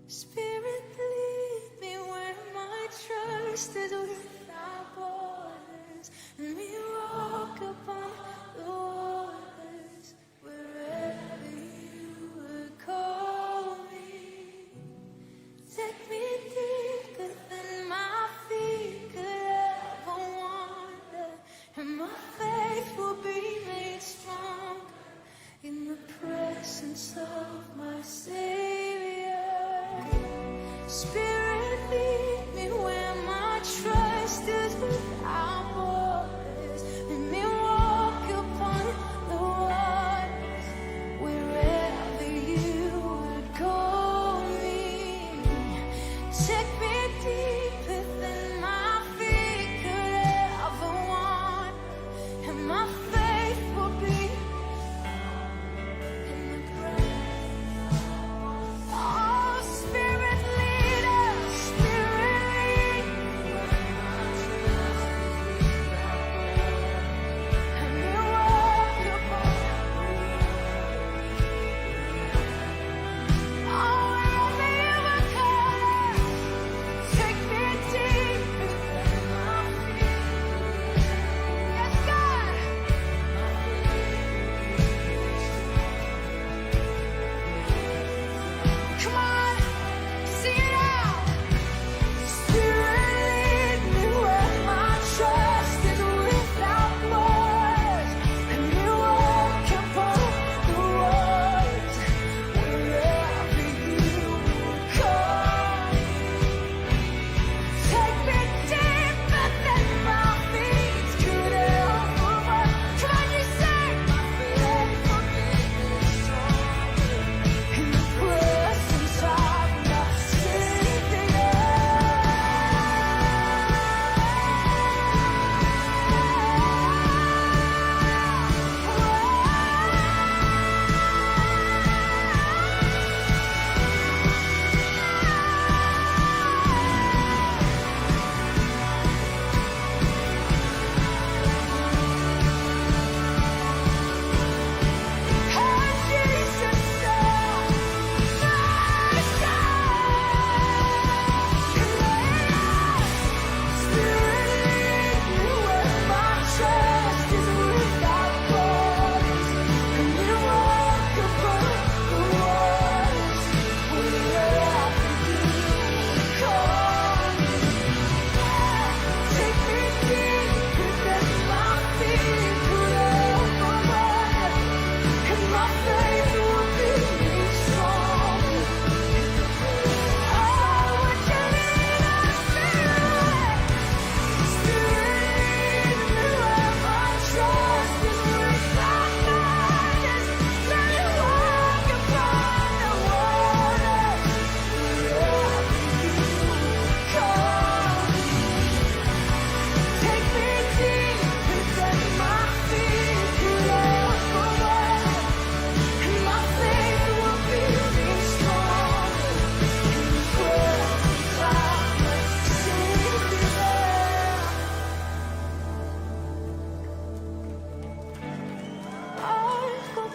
Spirit, lead me where my trust is without borders. Let me walk upon the waters wherever you would call me. Take me deeper than my feet could ever wander, and my faith will be made stronger in the presence of my Savior. Spirit, lead me where my trust is without borders. Let me walk upon the waters wherever you would call me. Take me deeper than my feet could ever wander, and my faith will be in the presence. Oh, Spirit, lead us, Spirit, lead. And we walk upon, oh, wherever you would call us. Take me deeper than my feet. Yes, God. Come on, sing it out. Spirit, lead me where my trust is without borders. And we walk upon the waters wherever you would call me. Take me deeper than my feet could ever run. Come on, you say, my faith will be stronger in the presence of my Savior.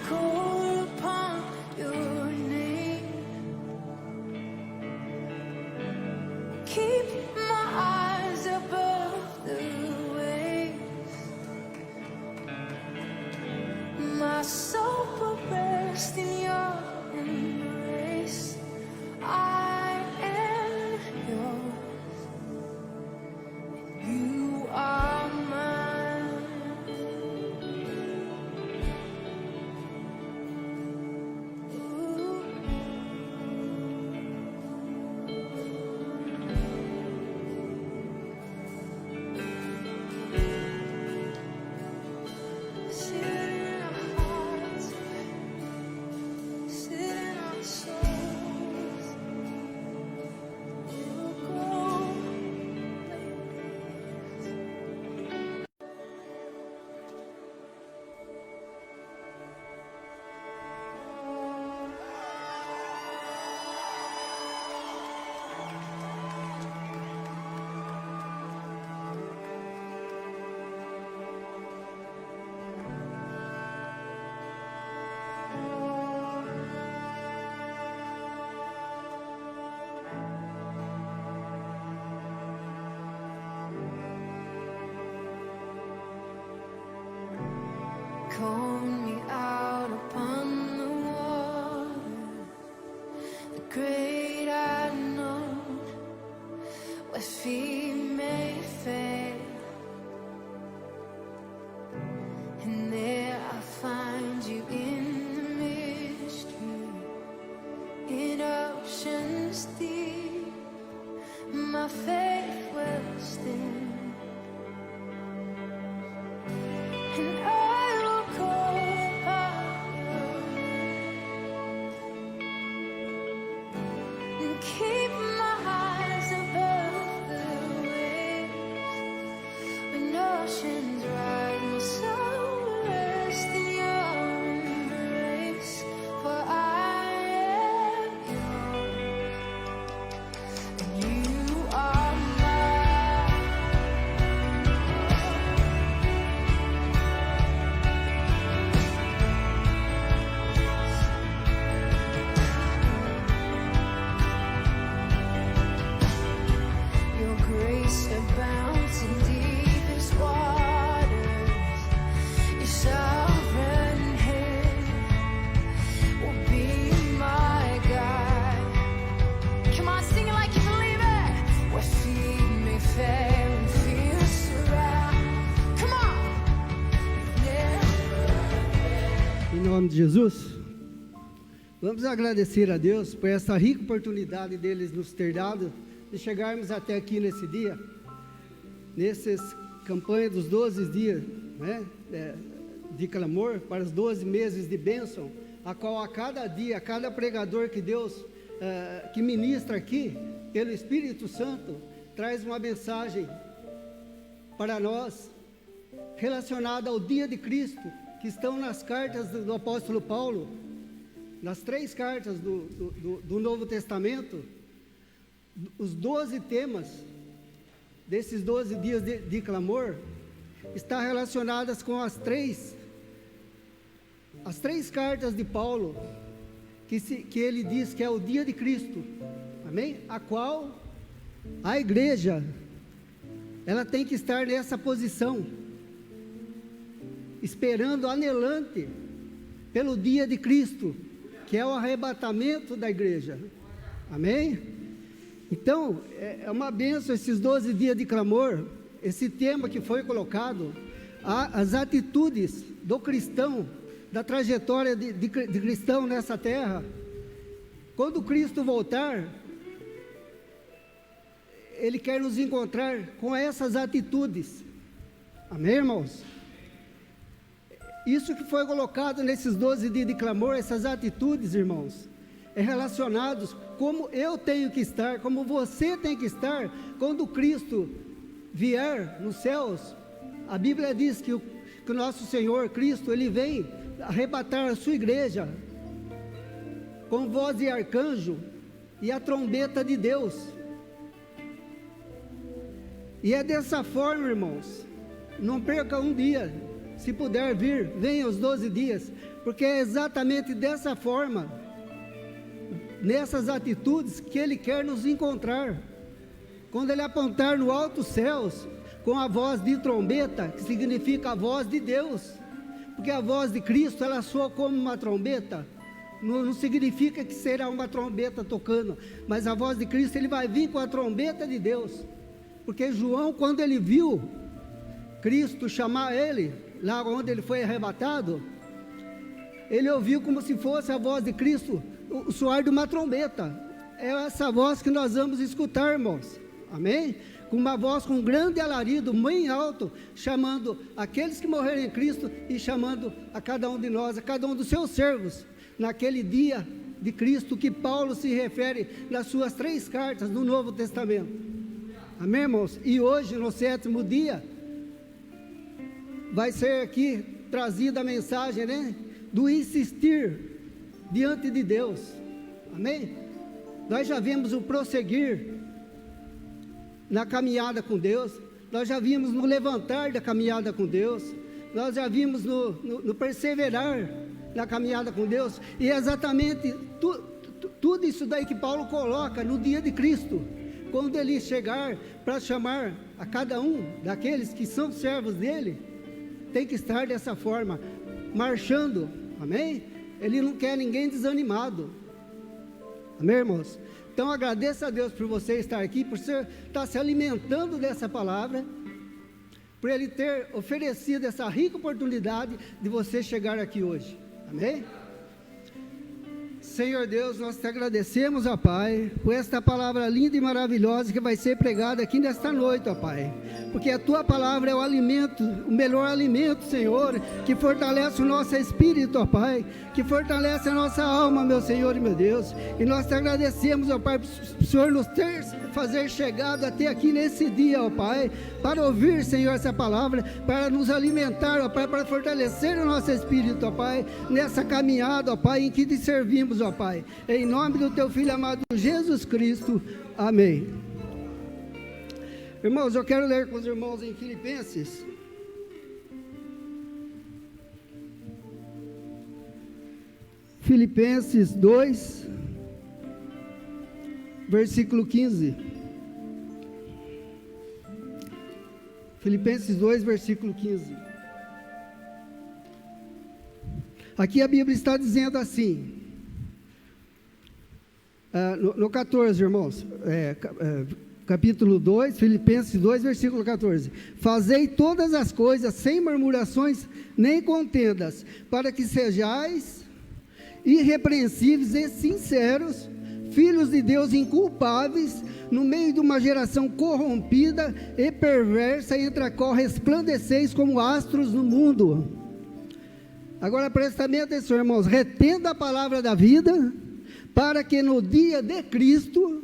Call upon your name. Keep my eyes above the waves. My soul will rest in your embrace. I am yours. You are mine. Ooh. honed me out upon the water, the great unknown, where feet may fail. And there I find you in the mystery, in oceans deep, my faith will stand. And I will call upon you and keep my eyes above the waves. When oceans rise, my soul will rest in your embrace. For I am yours, and you are mine. Your grace abounds in deepest waters. Your sovereign hand will be my guide. Come on, sing it like you believe it. Where feet may fail and fear surround. Come on. Yeah. Em nome de Jesus, vamos agradecer a Deus por essa rica oportunidade deles nos ter dado de chegarmos até aqui nesse dia, nessas campanhas dos 12 dias, né, de clamor para os 12 meses de bênção, a qual a cada dia, a cada pregador que Deus que ministra aqui, pelo Espírito Santo, traz uma mensagem para nós relacionada ao dia de Cristo, que estão nas cartas do apóstolo Paulo, nas 3 cartas do Novo Testamento. Os 12 temas desses 12 dias de clamor estão relacionadas com as três cartas de Paulo, que ele diz que é o dia de Cristo, amém? A qual a igreja, ela tem que estar nessa posição, esperando, anelante, pelo dia de Cristo, que é o arrebatamento da igreja, amém? Então, é uma bênção esses 12 dias de clamor, esse tema que foi colocado, as atitudes do cristão, da trajetória de cristão nessa terra. Quando Cristo voltar, Ele quer nos encontrar com essas atitudes, amém, irmãos? Isso que foi colocado nesses 12 dias de clamor, essas atitudes, irmãos, é relacionados como eu tenho que estar, como você tem que estar, quando Cristo vier nos céus. A Bíblia diz que o nosso Senhor Cristo, Ele vem arrebatar a sua igreja, com voz de arcanjo e a trombeta de Deus. E é dessa forma, irmãos, não perca um dia, se puder vir, venha os 12 dias, porque é exatamente dessa forma, nessas atitudes, que Ele quer nos encontrar. Quando Ele apontar no alto céus, com a voz de trombeta, que significa a voz de Deus, porque a voz de Cristo, ela soa como uma trombeta, não significa que será uma trombeta tocando, mas a voz de Cristo, Ele vai vir com a trombeta de Deus, porque João, quando ele viu Cristo chamar ele, lá onde ele foi arrebatado, ele ouviu como se fosse a voz de Cristo, o soar de uma trombeta. É essa voz que nós vamos escutar, irmãos, amém? Com uma voz com um grande alarido, bem alto, chamando aqueles que morreram em Cristo e chamando a cada um de nós, a cada um dos seus servos, naquele dia de Cristo que Paulo se refere nas suas 3 cartas do Novo Testamento, amém, irmãos? E hoje, no 7º dia, vai ser aqui trazida a mensagem, né, do insistir diante de Deus, amém? Nós já vimos o prosseguir na caminhada com Deus, nós já vimos no levantar da caminhada com Deus, nós já vimos no perseverar na caminhada com Deus, e é exatamente tudo isso daí que Paulo coloca no dia de Cristo, quando Ele chegar para chamar a cada um daqueles que são servos dEle, tem que estar dessa forma, marchando, amém? Ele não quer ninguém desanimado, amém, irmãos? Então agradeça a Deus por você estar aqui, por você estar se alimentando dessa palavra, por Ele ter oferecido essa rica oportunidade de você chegar aqui hoje, amém? Senhor Deus, nós te agradecemos, ó Pai, por esta palavra linda e maravilhosa que vai ser pregada aqui nesta noite, ó Pai, porque a Tua palavra é o alimento, o melhor alimento, Senhor, que fortalece o nosso espírito, ó Pai, que fortalece a nossa alma, meu Senhor e meu Deus, e nós te agradecemos, ó Pai, por o Senhor nos fazer chegado até aqui nesse dia, ó Pai, para ouvir, Senhor, essa palavra, para nos alimentar, ó Pai, para fortalecer o nosso espírito, ó Pai, nessa caminhada, ó Pai, em que te servimos, ó Pai, em nome do Teu Filho amado Jesus Cristo, amém. Irmãos, eu quero ler com os irmãos em Filipenses, Filipenses 2, versículo 15. Filipenses 2, versículo 15. Aqui a Bíblia está dizendo assim, no 14, irmãos, capítulo 2, Filipenses 2, versículo 14. Fazei todas as coisas sem murmurações nem contendas, para que sejais irrepreensíveis e sinceros, filhos de Deus inculpáveis, no meio de uma geração corrompida e perversa, entre a qual resplandeceis como astros no mundo. Agora presta atenção, irmãos, retendo a palavra da vida, para que no dia de Cristo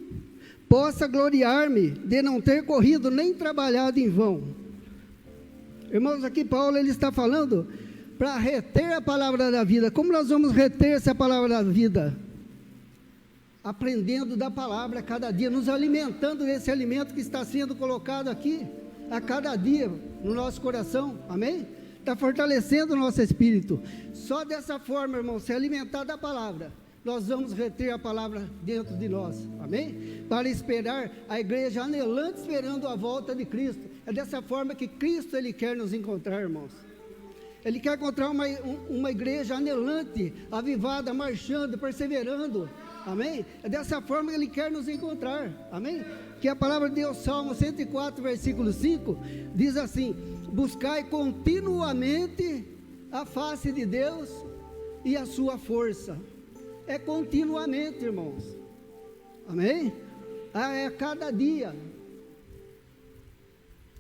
possa gloriar-me de não ter corrido nem trabalhado em vão. Irmãos, aqui Paulo ele está falando para reter a palavra da vida. Como nós vamos reter essa palavra da vida? Aprendendo da palavra a cada dia, nos alimentando desse alimento que está sendo colocado aqui a cada dia no nosso coração, amém? Está fortalecendo o nosso espírito. Só dessa forma, irmão, se alimentar da palavra, nós vamos reter a palavra dentro de nós, amém? Para esperar a igreja anelante, esperando a volta de Cristo. É dessa forma que Cristo ele quer nos encontrar, irmãos. Ele quer encontrar uma igreja anelante, avivada, marchando, perseverando, amém? É dessa forma que Ele quer nos encontrar, amém? Que a palavra de Deus, Salmo 104, versículo 5, diz assim: buscai continuamente a face de Deus e a sua força. É continuamente, irmãos, amém? É cada dia.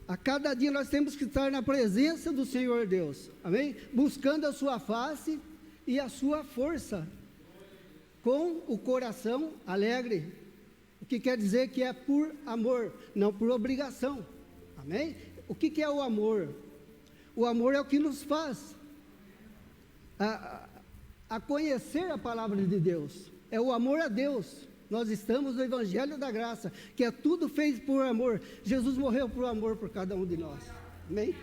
A cada dia nós temos que estar na presença do Senhor Deus, amém? Buscando a sua face e a sua força, com o coração alegre, o que quer dizer que é por amor, não por obrigação, amém? O que é o amor? O amor é o que nos faz a conhecer a palavra de Deus, é o amor a Deus. Nós estamos no Evangelho da Graça, que é tudo feito por amor. Jesus morreu por amor por cada um de nós, amém?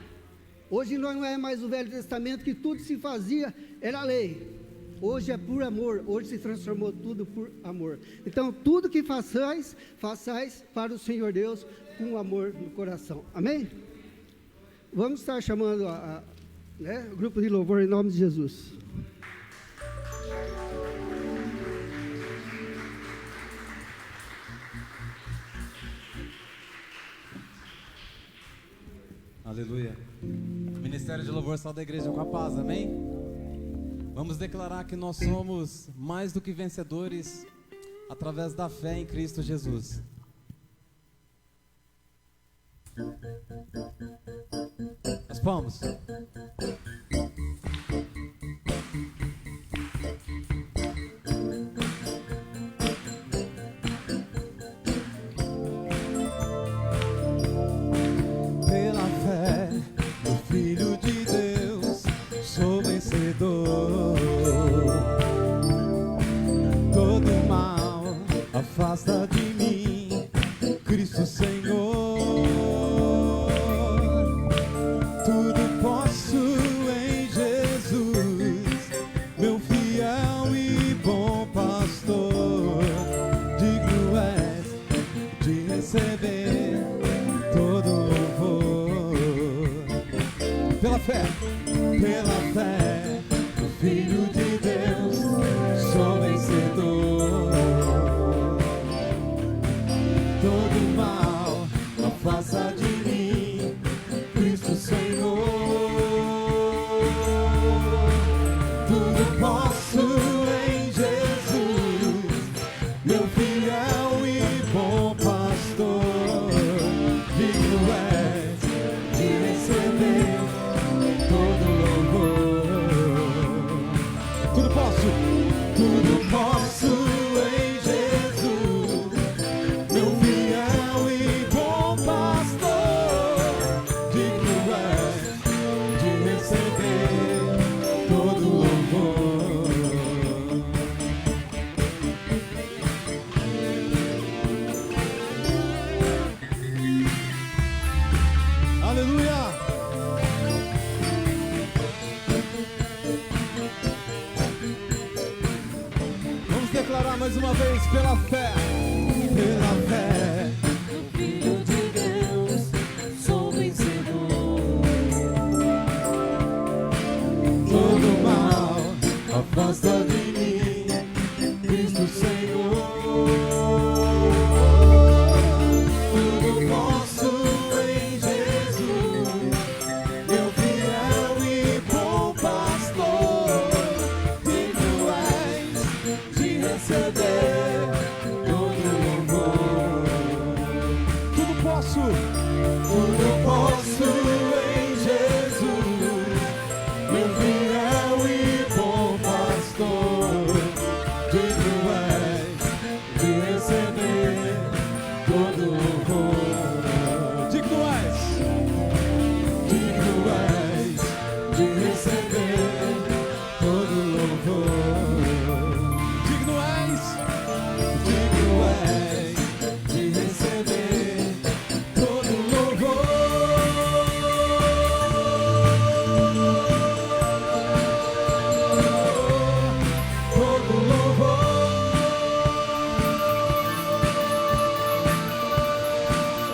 Hoje não é mais o Velho Testamento, que tudo se fazia, era lei. Hoje é por amor, hoje se transformou tudo por amor. Então tudo que façais, façais para o Senhor Deus, com amor no coração, amém? Vamos estar chamando o grupo de louvor em nome de Jesus. Aleluia. Ministério de Louvor, Sal da Igreja com a Paz, amém? Vamos declarar que nós somos mais do que vencedores através da fé em Cristo Jesus. As palmas. Filho de Deus, sou vencedor. Todo mal afasta de mim, Cristo Senhor. Tudo posso em Jesus, meu fiel e bom pastor. Digno és de receber todo louvor. Pela fé, meu fiel e bom pastor, digno és de receber todo louvor. Tudo posso em Jesus, meu fiel e bom pastor, digno és de receber todo louvor. Aleluia! Vamos declarar mais uma vez pela fé. Pela fé. Filho de Deus, sou vencedor. Todo mal afasta de mim, Cristo Senhor. Tudo posso em Jesus, meu fiel e bom pastor, digno és de receber todo louvor. Tudo posso em Jesus, meu fiel e bom pastor, digno és de receber todo louvor. Digno és de receber todo louvor. Digno és de receber todo louvor. Todo louvor.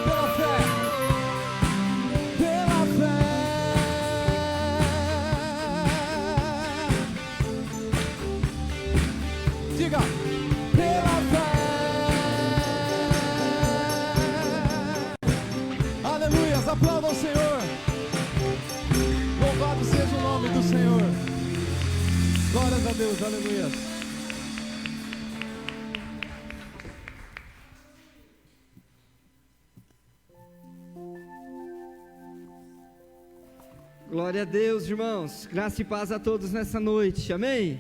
Pela fé. Pela fé. Diga, pela fé. Aleluias, aplauda o Senhor. Louvado seja o nome do Senhor. Glórias a Deus, aleluias. Glória a Deus, irmãos. Graça e paz a todos nessa noite. Amém?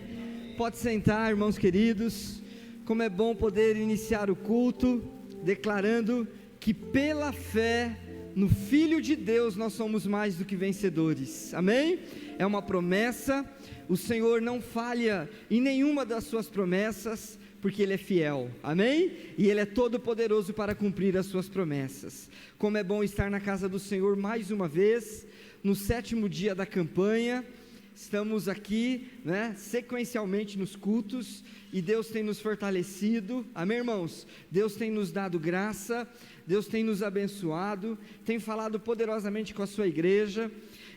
Pode sentar, irmãos queridos. Como é bom poder iniciar o culto declarando que pela fé no Filho de Deus nós somos mais do que vencedores. Amém? É uma promessa. O Senhor não falha em nenhuma das suas promessas, porque Ele é fiel. Amém? E Ele é todo poderoso para cumprir as suas promessas. Como é bom estar na casa do Senhor mais uma vez, no 7º dia da campanha. Estamos aqui, sequencialmente nos cultos, e Deus tem nos fortalecido. Amém, irmãos? Deus tem nos dado graça, Deus tem nos abençoado, tem falado poderosamente com a sua igreja,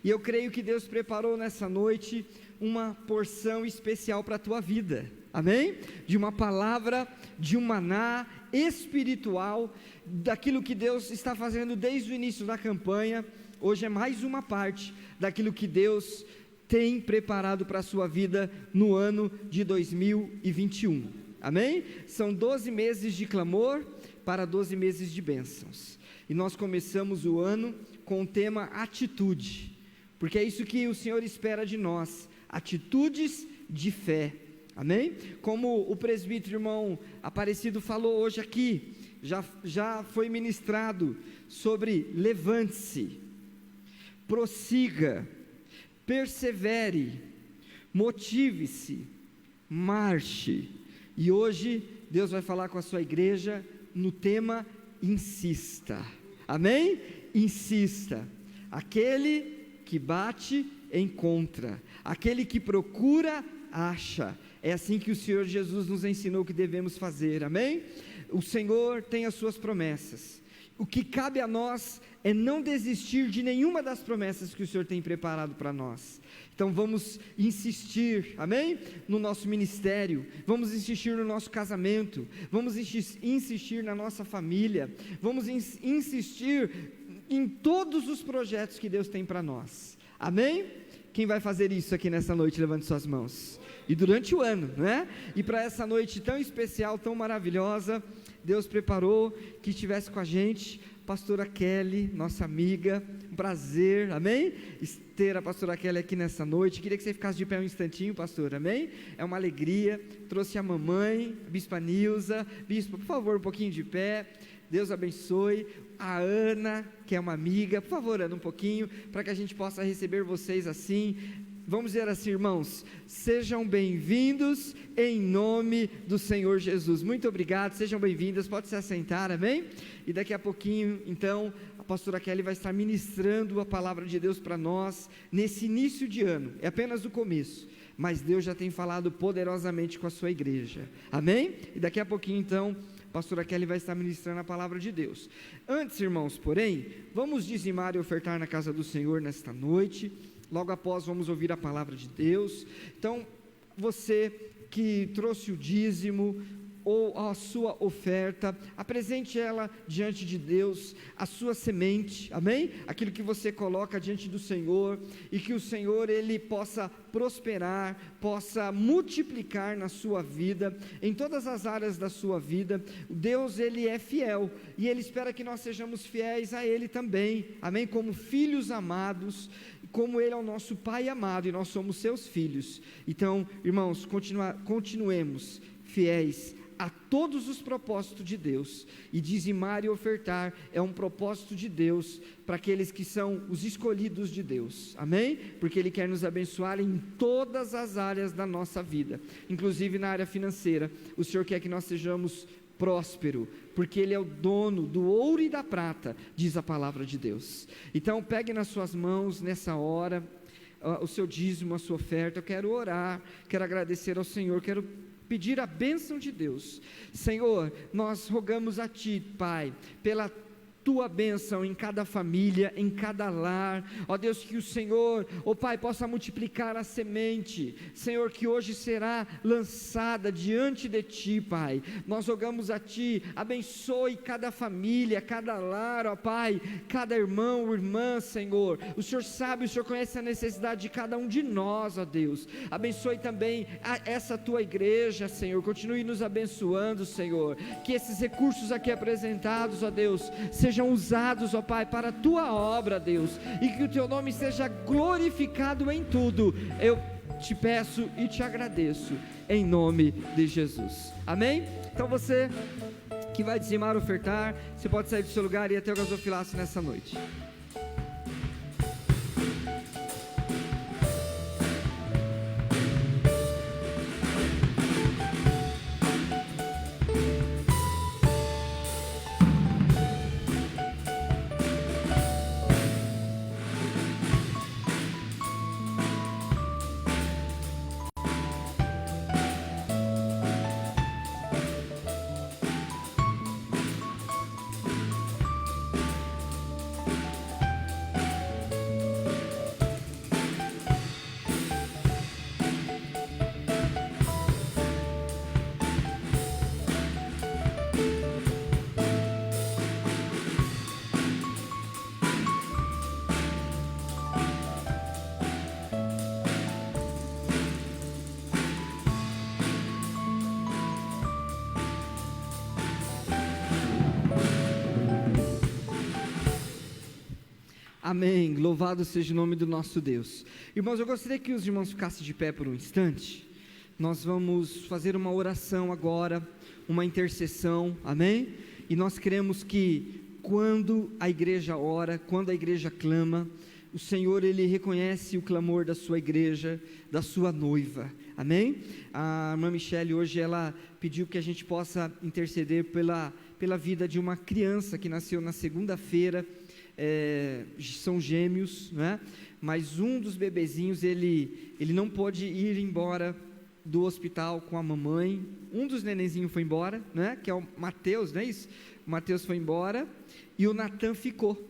e eu creio que Deus preparou nessa noite uma porção especial para a tua vida. Amém? De uma palavra, de um maná espiritual, daquilo que Deus está fazendo desde o início da campanha. Hoje é mais uma parte daquilo que Deus tem preparado para a sua vida no ano de 2021, amém? São 12 meses de clamor para 12 meses de bênçãos, e nós começamos o ano com o tema atitude, porque é isso que o Senhor espera de nós, atitudes de fé, amém? Como o presbítero irmão Aparecido falou hoje aqui, já foi ministrado sobre levante-se, prossiga, persevere, motive-se, marche. E hoje Deus vai falar com a sua igreja no tema insista, amém? Insista. Aquele que bate, encontra, aquele que procura, acha. É assim que o Senhor Jesus nos ensinou que devemos fazer, amém? O Senhor tem as suas promessas. O que cabe a nós é não desistir de nenhuma das promessas que o Senhor tem preparado para nós. Então vamos insistir, amém? No nosso ministério, vamos insistir no nosso casamento, vamos insistir na nossa família, vamos insistir em todos os projetos que Deus tem para nós, amém? Quem vai fazer isso aqui nessa noite? Levante suas mãos. E durante o ano, né? E para essa noite tão especial, tão maravilhosa, Deus preparou que estivesse com a gente pastora Kelly, nossa amiga, um prazer, amém? Ter a pastora Kelly aqui nessa noite. Queria que você ficasse de pé um instantinho, pastor, amém? É uma alegria. Trouxe a mamãe, a bispa Nilza. Bispo, por favor, um pouquinho de pé. Deus abençoe. A Ana, que é uma amiga, por favor, Ana, um pouquinho, para que a gente possa receber vocês assim. Vamos dizer assim, irmãos, sejam bem-vindos em nome do Senhor Jesus. Muito obrigado, sejam bem-vindas, pode se assentar, amém? E daqui a pouquinho, então, a pastora Kelly vai estar ministrando a palavra de Deus para nós, nesse início de ano, é apenas o começo, mas Deus já tem falado poderosamente com a sua igreja, amém? E daqui a pouquinho, então, a pastora Kelly vai estar ministrando a palavra de Deus. Antes, irmãos, porém, vamos dizimar e ofertar na casa do Senhor nesta noite. Logo após vamos ouvir a palavra de Deus. Então, você que trouxe o dízimo ou a sua oferta, apresente ela diante de Deus, a sua semente, amém? Aquilo que você coloca diante do Senhor, e que o Senhor, Ele possa prosperar, possa multiplicar na sua vida, em todas as áreas da sua vida. Deus, Ele é fiel, e Ele espera que nós sejamos fiéis a Ele também, amém? Como filhos amados, como Ele é o nosso Pai amado, e nós somos seus filhos. Então, irmãos, continuemos fiéis a todos os propósitos de Deus, e dizimar e ofertar é um propósito de Deus, para aqueles que são os escolhidos de Deus, amém? Porque Ele quer nos abençoar em todas as áreas da nossa vida, inclusive na área financeira. O Senhor quer que nós sejamos próspero, porque Ele é o dono do ouro e da prata, diz a palavra de Deus. Então pegue nas suas mãos nessa hora o seu dízimo, a sua oferta. Eu quero orar, quero agradecer ao Senhor, quero pedir a bênção de Deus. Senhor, nós rogamos a Ti, Pai, pela Tua bênção em cada família, em cada lar, ó Deus, que o Senhor, ó Pai, possa multiplicar a semente, Senhor, que hoje será lançada diante de Ti, Pai. Nós rogamos a Ti, abençoe cada família, cada lar, ó Pai, cada irmão, irmã, Senhor. O Senhor sabe, o Senhor conhece a necessidade de cada um de nós, ó Deus. Abençoe também essa Tua igreja, Senhor, continue nos abençoando, Senhor, que esses recursos aqui apresentados, ó Deus, sejam usados, ó Pai, para a Tua obra, Deus, e que o Teu nome seja glorificado em tudo. Eu te peço e te agradeço, em nome de Jesus, amém? Então você que vai dizimar, ofertar, você pode sair do seu lugar e ir até o gasofilácio nessa noite. Amém, louvado seja o nome do nosso Deus. Irmãos, eu gostaria que os irmãos ficassem de pé por um instante. Nós vamos fazer uma oração agora, uma intercessão, amém? E nós queremos que quando a igreja ora, quando a igreja clama, o Senhor, Ele reconhece o clamor da sua igreja, da sua noiva, amém? A irmã Michele hoje, ela pediu que a gente possa interceder pela vida de uma criança que nasceu na segunda-feira. São gêmeos, né? Mas um dos bebezinhos, ele não pôde ir embora do hospital com a mamãe. Um dos nenenzinhos foi embora, né? Que é o Mateus, não é isso? O Mateus foi embora e o Natan ficou.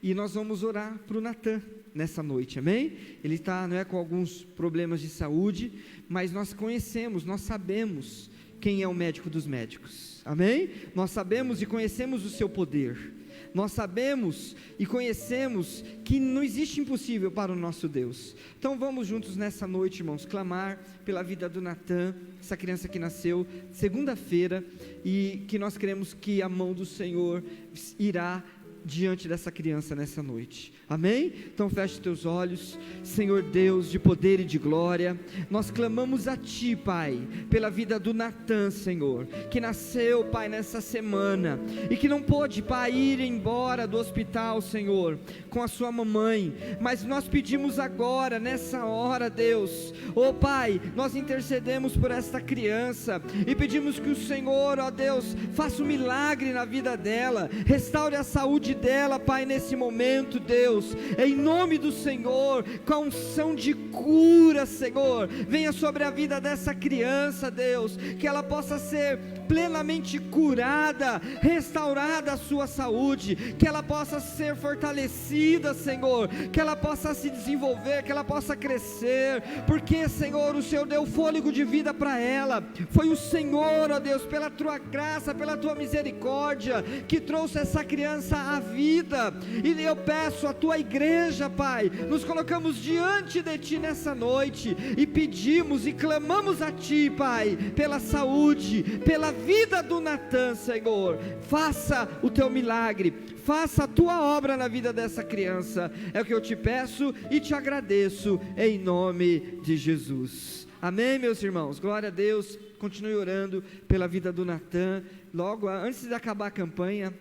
E nós vamos orar para o Natan nessa noite, amém? Ele está, não é, com alguns problemas de saúde, mas nós conhecemos, nós sabemos quem é o médico dos médicos. amém? Nós sabemos e conhecemos o seu poder, nós sabemos e conhecemos que não existe impossível para o nosso Deus. Então vamos juntos nessa noite, irmãos, clamar pela vida do Natan, essa criança que nasceu segunda-feira, e que nós queremos que a mão do Senhor irá diante dessa criança nessa noite, amém? Então feche teus olhos. Senhor Deus de poder e de glória, nós clamamos a Ti, Pai, pela vida do Natan, Senhor, que nasceu, Pai, nessa semana, e que não pôde, Pai, ir embora do hospital, Senhor, com a sua mamãe, mas nós pedimos agora, nessa hora, Deus, oh Pai, nós intercedemos por esta criança, e pedimos que o Senhor, ó Deus, faça um milagre na vida dela, restaure a saúde dela, Pai, nesse momento, Deus, em nome do Senhor, com a unção de cura, Senhor, venha sobre a vida dessa criança, Deus, que ela possa ser plenamente curada, restaurada a sua saúde, que ela possa ser fortalecida, Senhor, que ela possa se desenvolver, que ela possa crescer, porque, Senhor, o Senhor deu fôlego de vida para ela, foi o Senhor, ó Deus, pela Tua graça, pela Tua misericórdia, que trouxe essa criança à vida, e eu peço a Tua igreja, Pai, nos colocamos diante de Ti nessa noite, e pedimos e clamamos a Ti, Pai, pela saúde, pela vida do Natan, Senhor, faça o Teu milagre, faça a Tua obra na vida dessa criança, é o que eu Te peço e Te agradeço, em nome de Jesus, amém, meus irmãos, glória a Deus. Continue orando pela vida do Natan. Logo antes de acabar a campanha,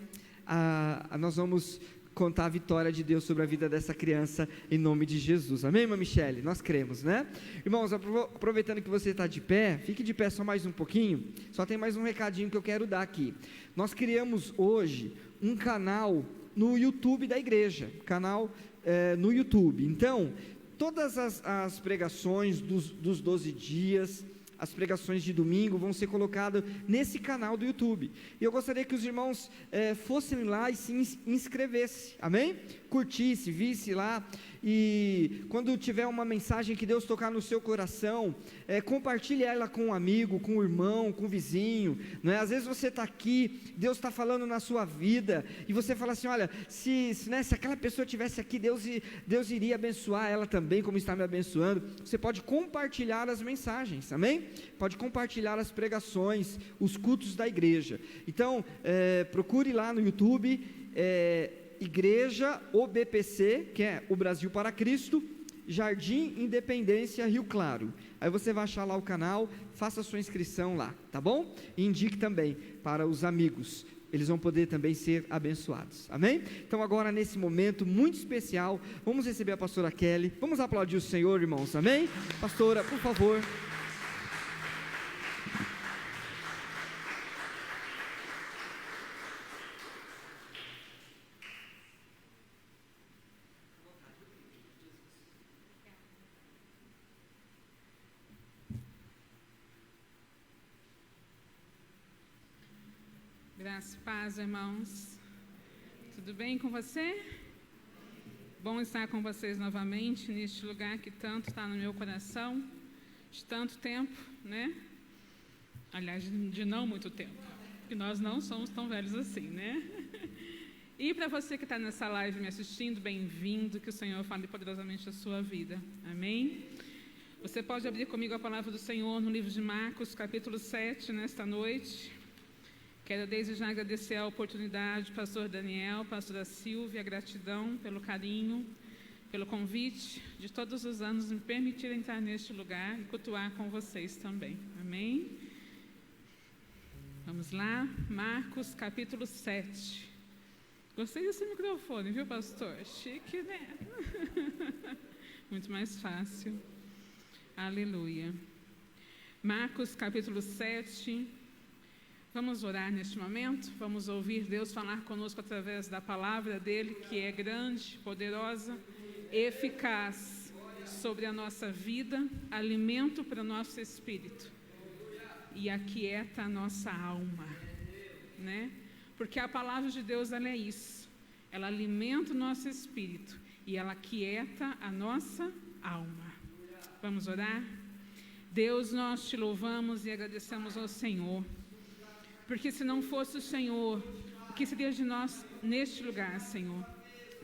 nós vamos contar a vitória de Deus sobre a vida dessa criança, em nome de Jesus, amém, irmã Michele? Nós cremos, né? Irmãos, aproveitando que você está de pé, fique de pé só mais um pouquinho, só tem mais um recadinho que eu quero dar aqui. Nós criamos hoje um canal no YouTube da igreja, no YouTube, então, todas as pregações dos 12 dias, as pregações de domingo vão ser colocadas nesse canal do YouTube, e eu gostaria que os irmãos fossem lá e se inscrevessem, amém? Curtisse, visse lá, e quando tiver uma mensagem que Deus tocar no seu coração, compartilhe ela com um amigo, com um irmão, com um vizinho, não é? Às vezes você está aqui, Deus está falando na sua vida, e você fala assim, olha, se aquela pessoa estivesse aqui, Deus iria abençoar ela também, como está me abençoando. Você pode compartilhar as mensagens, amém? Pode compartilhar as pregações, os cultos da igreja. Então, procure lá no YouTube, Igreja OBPC, que é o Brasil para Cristo, Jardim Independência, Rio Claro. Aí você vai achar lá o canal, faça a sua inscrição lá, tá bom? E indique também para os amigos, eles vão poder também ser abençoados, amém? Então agora, nesse momento muito especial, vamos receber a pastora Kelly, vamos aplaudir o Senhor, irmãos, amém? Pastora, por favor. Graça e paz, irmãos. Tudo bem com você? Bom estar com vocês novamente neste lugar que tanto está no meu coração, de tanto tempo, né? Aliás, de não muito tempo, porque nós não somos tão velhos assim, né? E para você que está nessa live me assistindo, bem-vindo, que o Senhor fale poderosamente a sua vida, amém? Você pode abrir comigo a palavra do Senhor no livro de Marcos, capítulo 7, nesta noite. Quero desde já agradecer a oportunidade, pastor Daniel, pastora Silvia, a gratidão pelo carinho, pelo convite de todos os anos me permitir entrar neste lugar e cultuar com vocês também, amém? Vamos lá, Marcos capítulo 7, gostei desse microfone, viu, pastor? Chique, né? Muito mais fácil, aleluia. Marcos capítulo 7, vamos orar neste momento, vamos ouvir Deus falar conosco através da palavra dEle, que é grande, poderosa, eficaz sobre a nossa vida, alimento para o nosso espírito e aquieta a nossa alma, né? Porque a palavra de Deus, ela é isso, ela alimenta o nosso espírito e ela aquieta a nossa alma. Vamos orar? Deus, nós te louvamos e agradecemos ao Senhor porque se não fosse o Senhor, o que seria de nós neste lugar, Senhor?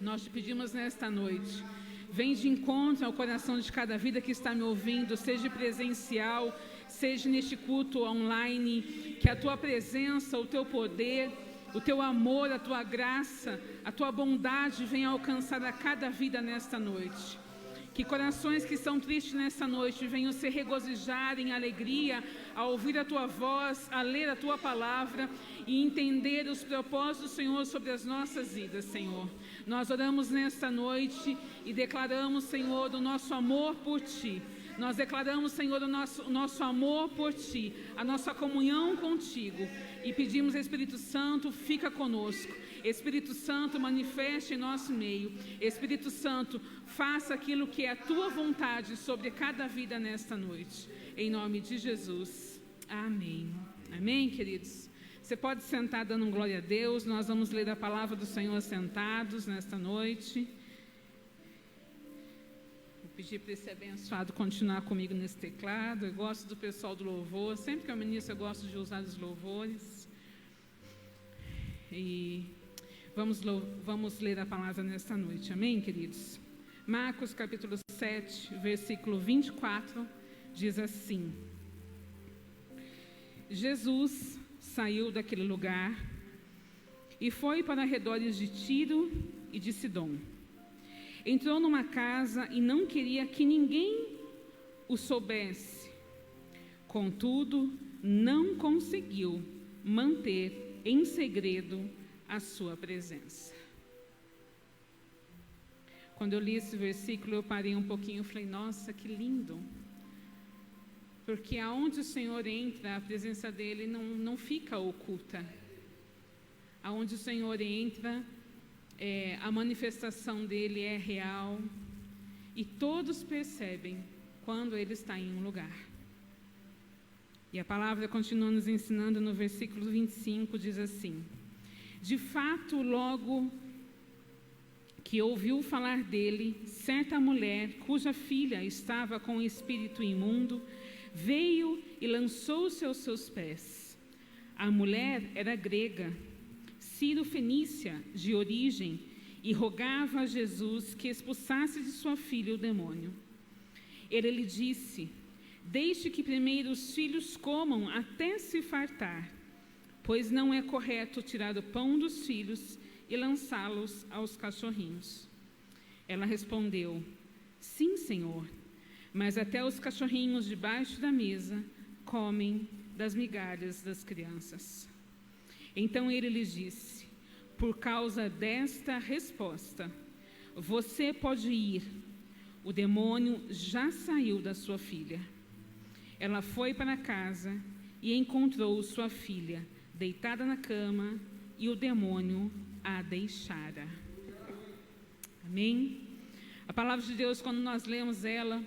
Nós te pedimos nesta noite, vem de encontro ao coração de cada vida que está me ouvindo, seja presencial, seja neste culto online, que a tua presença, o teu poder, o teu amor, a tua graça, a tua bondade venha alcançar a cada vida nesta noite. Que corações que estão tristes nesta noite venham se regozijar em alegria ao ouvir a tua voz, a ler a tua palavra e entender os propósitos do Senhor sobre as nossas vidas, Senhor. Nós oramos nesta noite e declaramos, Senhor, o nosso amor por Ti. Nós declaramos, Senhor, o nosso amor por Ti, a nossa comunhão contigo. E pedimos, Espírito Santo, fica conosco. Espírito Santo, manifeste em nosso meio. Espírito Santo, faça aquilo que é a Tua vontade sobre cada vida nesta noite. Em nome de Jesus. Amém. Amém, queridos? Você pode sentar dando glória a Deus. Nós vamos ler a palavra do Senhor sentados nesta noite. Vou pedir para esse abençoado continuar comigo nesse teclado. Eu gosto do pessoal do louvor. Sempre que eu ministro, eu gosto de usar os louvores. E vamos ler a palavra nesta noite. Amém, queridos? Marcos capítulo 7, versículo 24, diz assim: Jesus saiu daquele lugar e foi para arredores de Tiro e de Sidom. Entrou numa casa e não queria que ninguém o soubesse. Contudo, não conseguiu manter em segredo a sua presença. Quando eu li esse versículo, eu parei um pouquinho e falei, nossa, que lindo. Porque aonde o Senhor entra, a presença dele não fica oculta. Aonde o Senhor entra, a manifestação dele é real. E todos percebem quando ele está em um lugar. E a palavra continua nos ensinando no versículo 25, diz assim: de fato, logo que ouviu falar dele, certa mulher, cuja filha estava com um espírito imundo, veio e lançou-se aos seus pés. A mulher era grega, sírio-fenícia de origem, e rogava a Jesus que expulsasse de sua filha o demônio. Ele lhe disse: deixe que primeiro os filhos comam até se fartar, pois não é correto tirar o pão dos filhos e lançá-los aos cachorrinhos. Ela respondeu: sim, Senhor, mas até os cachorrinhos debaixo da mesa comem das migalhas das crianças. Então ele lhes disse: por causa desta resposta, você pode ir, o demônio já saiu da sua filha. Ela foi para casa e encontrou sua filha deitada na cama, e o demônio a deixara. Amém? A palavra de Deus, quando nós lemos ela,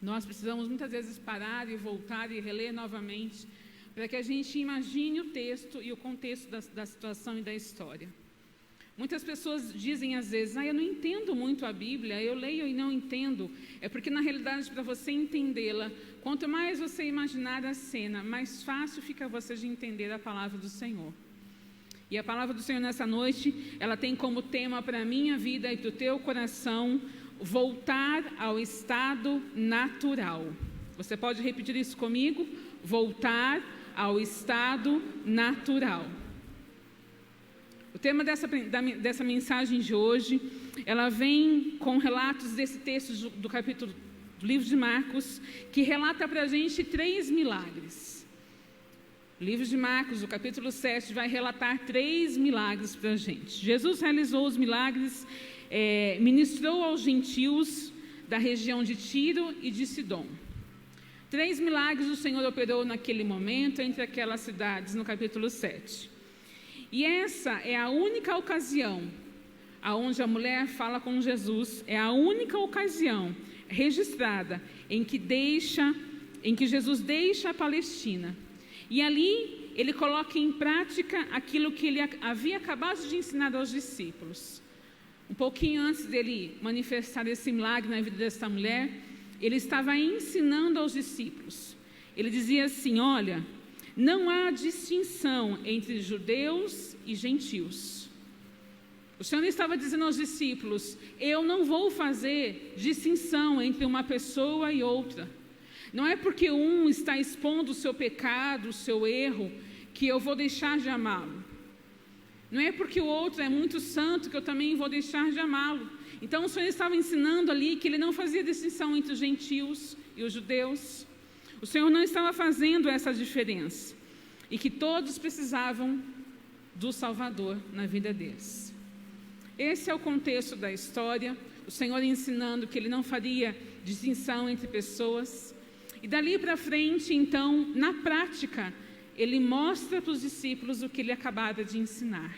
nós precisamos muitas vezes parar e voltar e reler novamente, para que a gente imagine o texto e o contexto da situação e da história. Muitas pessoas dizem às vezes: eu não entendo muito a Bíblia, eu leio e não entendo. É porque na realidade, para você entendê-la, quanto mais você imaginar a cena, mais fácil fica você de entender a palavra do Senhor. E a palavra do Senhor nessa noite, ela tem como tema para a minha vida e para o teu coração: voltar ao estado natural. Você pode repetir isso comigo? Voltar ao estado natural. O tema dessa mensagem de hoje, ela vem com relatos desse texto do capítulo do livro de Marcos, que relata para a gente 3 milagres. O livro de Marcos, o capítulo 7, vai relatar 3 milagres para a gente. Jesus realizou os milagres, ministrou aos gentios da região de Tiro e de Sidom. 3 milagres o Senhor operou naquele momento entre aquelas cidades, no capítulo 7. E essa é a única ocasião aonde a mulher fala com Jesus, é a única ocasião registrada em que Jesus deixa a Palestina. E ali ele coloca em prática aquilo que ele havia acabado de ensinar aos discípulos. Um pouquinho antes dele manifestar esse milagre na vida dessa mulher, ele estava ensinando aos discípulos. Ele dizia assim: olha, não há distinção entre judeus e gentios. O Senhor estava dizendo aos discípulos: eu não vou fazer distinção entre uma pessoa e outra. Não é porque um está expondo o seu pecado, o seu erro, que eu vou deixar de amá-lo. Não é porque o outro é muito santo que eu também vou deixar de amá-lo. Então o Senhor estava ensinando ali que Ele não fazia distinção entre os gentios e os judeus. O Senhor não estava fazendo essa diferença. E que todos precisavam do Salvador na vida deles. Esse é o contexto da história. O Senhor ensinando que Ele não faria distinção entre pessoas. E dali para frente, então, na prática, Ele mostra para os discípulos o que Ele acabara de ensinar.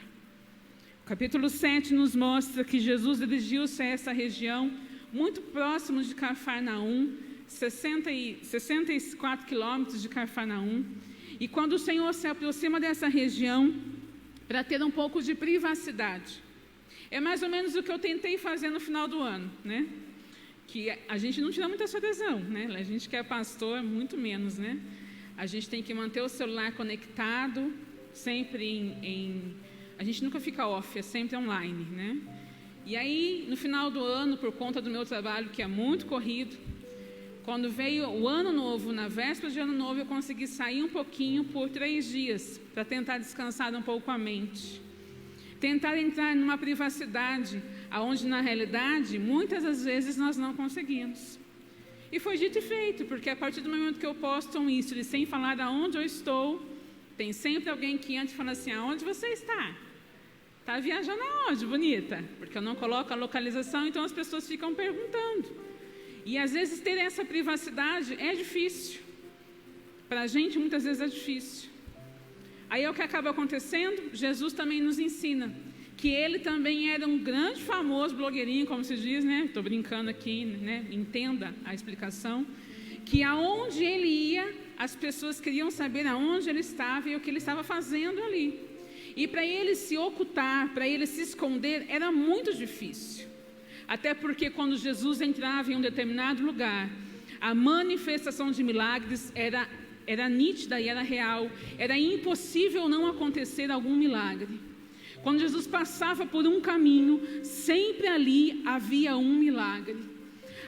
O capítulo 7 nos mostra que Jesus dirigiu-se a essa região, muito próximo de Cafarnaum, 64 quilômetros de Cafarnaum. E quando o Senhor se aproxima dessa região, para ter um pouco de privacidade, é mais ou menos o que eu tentei fazer no final do ano, né? Que a gente não tira muita sua adesão, né? A gente que é pastor, muito menos, né? A gente tem que manter o celular conectado, sempre a gente nunca fica off, é sempre online, né? E aí, no final do ano, por conta do meu trabalho, que é muito corrido, quando veio o ano novo, na véspera de ano novo, eu consegui sair um pouquinho por 3 dias, para tentar descansar um pouco a mente. Tentar entrar numa privacidade, onde na realidade, muitas das vezes nós não conseguimos. E foi dito e feito, porque a partir do momento que eu posto um history sem falar aonde eu estou, tem sempre alguém que antes fala assim: aonde você está? Está viajando aonde, bonita? Porque eu não coloco a localização, então as pessoas ficam perguntando. E às vezes ter essa privacidade é difícil. Para a gente, muitas vezes é difícil. Aí é o que acaba acontecendo. Jesus também nos ensina que ele também era um grande, famoso blogueirinho, como se diz, né? Estou brincando aqui, né? Entenda a explicação. Que aonde ele ia, as pessoas queriam saber aonde ele estava e o que ele estava fazendo ali. E para ele se ocultar, para ele se esconder, era muito difícil. Até porque quando Jesus entrava em um determinado lugar, a manifestação de milagres era nítida e era real. Era impossível não acontecer algum milagre. Quando Jesus passava por um caminho, sempre ali havia um milagre.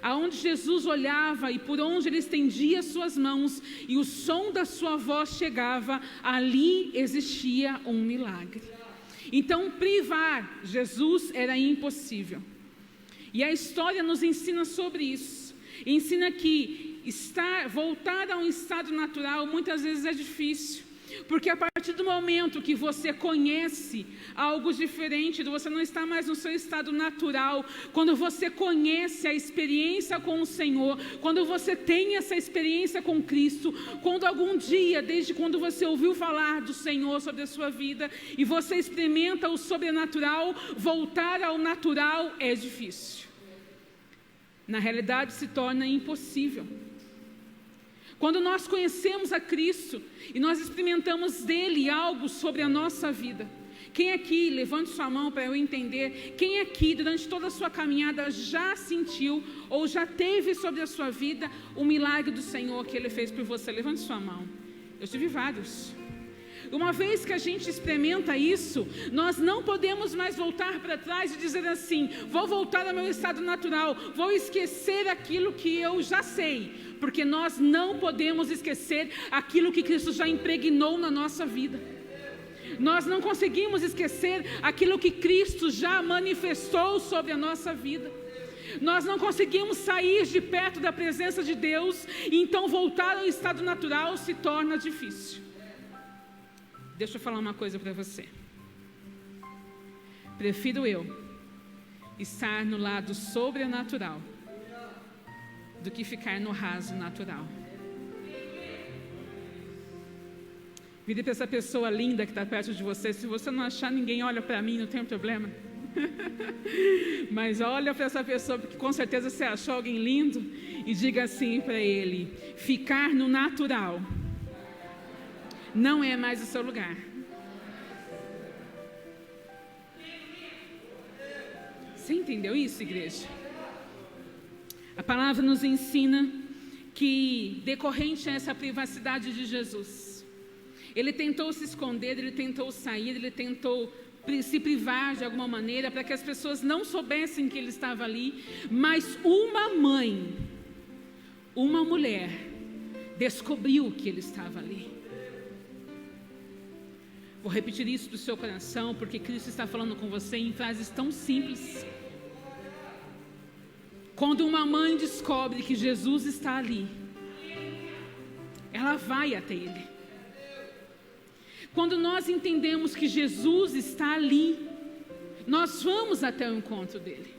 Aonde Jesus olhava e por onde ele estendia suas mãos e o som da sua voz chegava, ali existia um milagre. Então, privar Jesus era impossível. E a história nos ensina sobre isso. Ensina que voltar a um estado natural muitas vezes é difícil. Porque a partir do momento que você conhece algo diferente, você não está mais no seu estado natural, quando você conhece a experiência com o Senhor, quando você tem essa experiência com Cristo, quando algum dia, desde quando você ouviu falar do Senhor sobre a sua vida, e você experimenta o sobrenatural, voltar ao natural é difícil. Na realidade se torna impossível. Quando nós conhecemos a Cristo e nós experimentamos dele algo sobre a nossa vida. Quem aqui, levante sua mão para eu entender, quem aqui durante toda a sua caminhada já sentiu ou já teve sobre a sua vida o milagre do Senhor que ele fez por você? Levante sua mão. Eu tive vários. Uma vez que a gente experimenta isso, nós não podemos mais voltar para trás e dizer assim: vou voltar ao meu estado natural, vou esquecer aquilo que eu já sei, porque nós não podemos esquecer aquilo que Cristo já impregnou na nossa vida. Nós não conseguimos esquecer aquilo que Cristo já manifestou sobre a nossa vida. Nós não conseguimos sair de perto da presença de Deus, e então voltar ao estado natural se torna difícil. Deixa eu falar uma coisa para você. Prefiro eu estar no lado sobrenatural do que ficar no raso natural. Vire para essa pessoa linda que está perto de você. Se você não achar ninguém, olha para mim, não tem problema. Mas olha para essa pessoa, porque com certeza você achou alguém lindo, e diga assim para ele: ficar no natural não é mais o seu lugar. Você entendeu isso, igreja? A palavra nos ensina que, decorrente a essa privacidade de Jesus, Ele tentou se esconder, ele tentou sair, ele tentou se privar de alguma maneira para que as pessoas não soubessem que ele estava ali. Mas uma mãe, uma mulher, descobriu que ele estava ali. Vou repetir isso do seu coração, porque Cristo está falando com você em frases tão simples. Quando uma mãe descobre que Jesus está ali, ela vai até Ele. Quando nós entendemos que Jesus está ali, nós vamos até o encontro dEle.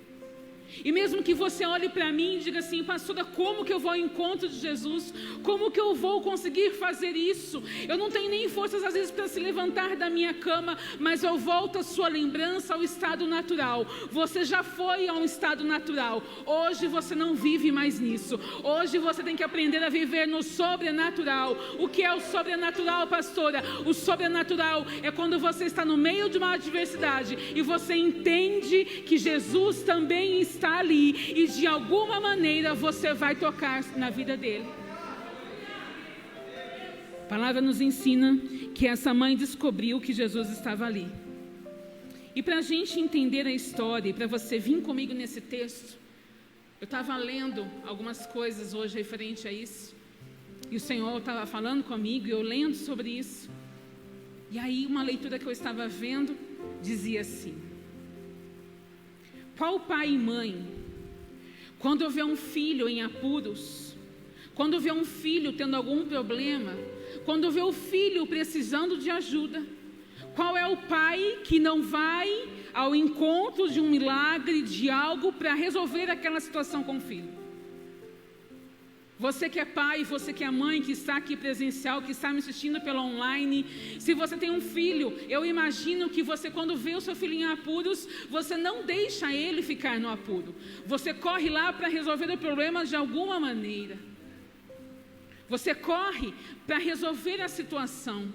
E mesmo que você olhe para mim e diga assim: pastora, como que eu vou ao encontro de Jesus? Como que eu vou conseguir fazer isso? Eu não tenho nem forças às vezes para se levantar da minha cama, mas eu volto a sua lembrança ao estado natural. Você já foi a um estado natural. Hoje você não vive mais nisso. Hoje você tem que aprender a viver no sobrenatural. O que é o sobrenatural, pastora? O sobrenatural é quando você está no meio de uma adversidade e você entende que Jesus também está ali e de alguma maneira você vai tocar na vida dele. A palavra nos ensina que essa mãe descobriu que Jesus estava ali. E para a gente entender a história, e para você vir comigo nesse texto, eu estava lendo algumas coisas hoje referente a isso, e o Senhor estava falando comigo, e eu lendo sobre isso, e aí uma leitura que eu estava vendo dizia assim: qual pai e mãe, quando vê um filho em apuros, quando vê um filho tendo algum problema, quando vê o filho precisando de ajuda, qual é o pai que não vai ao encontro de um milagre, de algo para resolver aquela situação com o filho? Você que é pai, você que é mãe, que está aqui presencial, que está me assistindo pela online, se você tem um filho, eu imagino que você, quando vê o seu filho em apuros, você não deixa ele ficar no apuro. Você corre lá para resolver o problema de alguma maneira. Você corre para resolver a situação,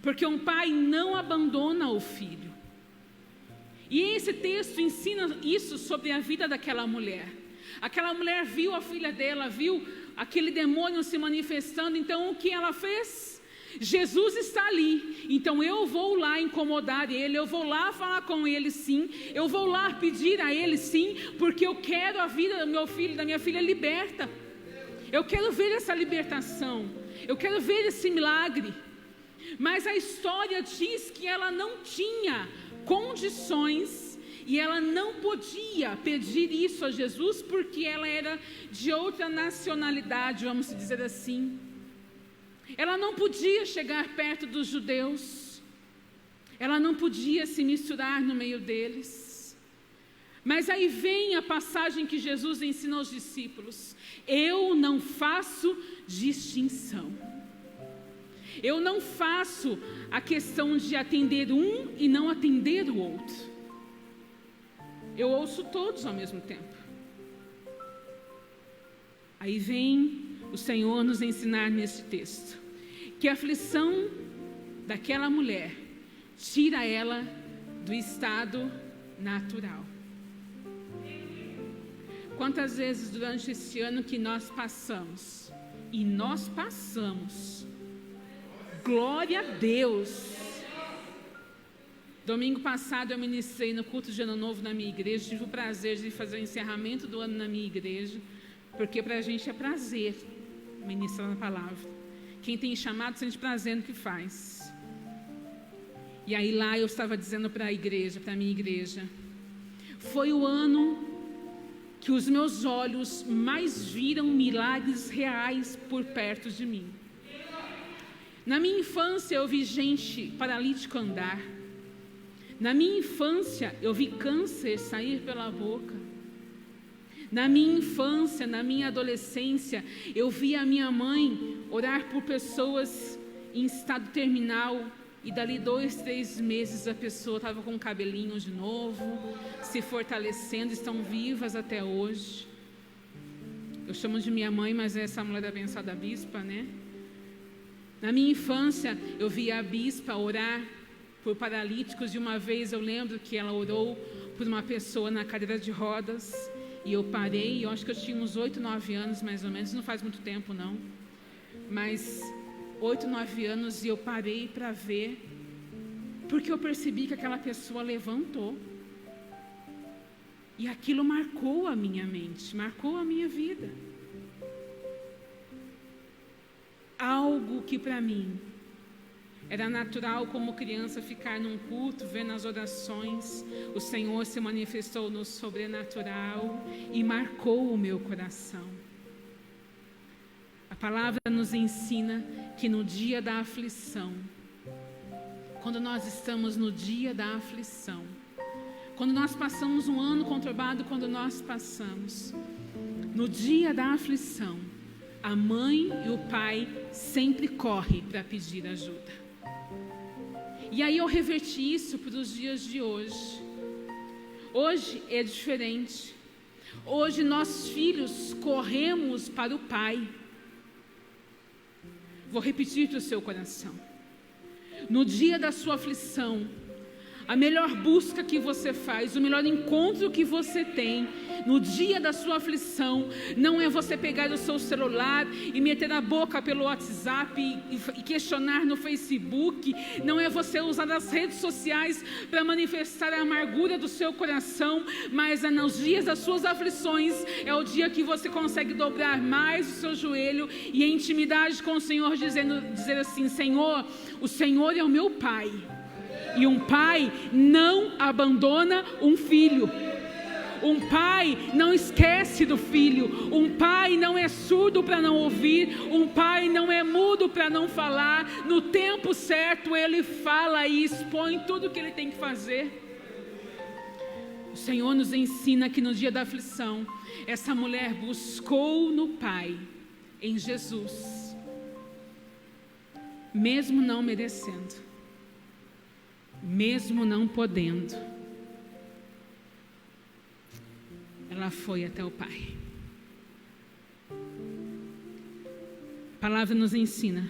porque um pai não abandona o filho. E esse texto ensina isso sobre a vida daquela mulher. Aquela mulher viu a filha dela, viu aquele demônio se manifestando, então o que ela fez? Jesus está ali, então eu vou lá incomodar ele, eu vou lá falar com ele sim, eu vou lá pedir a ele sim, porque eu quero a vida do meu filho, da minha filha liberta. Eu quero ver essa libertação, eu quero ver esse milagre. Mas a história diz que ela não tinha condições e ela não podia pedir isso a Jesus porque ela era de outra nacionalidade, vamos dizer assim. Ela não podia chegar perto dos judeus, ela não podia se misturar no meio deles. Mas aí vem a passagem que Jesus ensina aos discípulos: eu não faço distinção. Eu não faço a questão de atender um e não atender o outro. Eu ouço todos ao mesmo tempo. Aí vem o Senhor nos ensinar nesse texto que a aflição daquela mulher tira ela do estado natural. Quantas vezes durante esse ano que nós passamos, e nós passamos, glória a Deus. Domingo passado eu ministrei no culto de Ano Novo na minha igreja. Tive o prazer de fazer o encerramento do ano na minha igreja, porque para a gente é prazer ministrar a palavra. Quem tem chamado sente prazer no que faz. E aí lá eu estava dizendo para a igreja, para a minha igreja, foi o ano que os meus olhos mais viram milagres reais por perto de mim. Na minha infância eu vi gente paralítica andar. Na minha infância eu vi câncer sair pela boca. Na minha infância, na minha adolescência, eu vi a minha mãe orar por pessoas em estado terminal, e dali 2, 3 meses a pessoa estava com cabelinho de novo, se fortalecendo, estão vivas até hoje. Eu chamo de minha mãe, mas é essa mulher da abençoada bispa, né? Na minha infância, eu via a bispa orar por paralíticos, e uma vez eu lembro que ela orou por uma pessoa na cadeira de rodas, e eu parei, eu acho que eu tinha uns 8, 9 anos mais ou menos, não faz muito tempo não, mas 8, 9 anos, e eu parei para ver, porque eu percebi que aquela pessoa levantou. E aquilo marcou a minha mente, marcou a minha vida. Algo que para mim era natural como criança ficar num culto, vendo as orações, o Senhor se manifestou no sobrenatural e marcou o meu coração. A palavra nos ensina que no dia da aflição, quando nós estamos no dia da aflição, quando nós passamos um ano conturbado, quando nós passamos, no dia da aflição, a mãe e o pai sempre correm para pedir ajuda. E aí eu reverti isso para os dias de hoje. Hoje é diferente. Hoje nós filhos corremos para o pai. Vou repetir para o seu coração. No dia da sua aflição, a melhor busca que você faz, o melhor encontro que você tem no dia da sua aflição, não é você pegar o seu celular e meter a boca pelo WhatsApp e questionar no Facebook, não é você usar as redes sociais para manifestar a amargura do seu coração, mas é nos dias das suas aflições, é o dia que você consegue dobrar mais o seu joelho e em intimidade com o Senhor, dizer assim: Senhor, o Senhor é o meu Pai. E um pai não abandona um filho. Um pai não esquece do filho. Um pai não é surdo para não ouvir. Um pai não é mudo para não falar. No tempo certo ele fala e expõe tudo o que ele tem que fazer. O Senhor nos ensina que no dia da aflição, essa mulher buscou no Pai, em Jesus, mesmo não merecendo, mesmo não podendo, ela foi até o Pai. A palavra nos ensina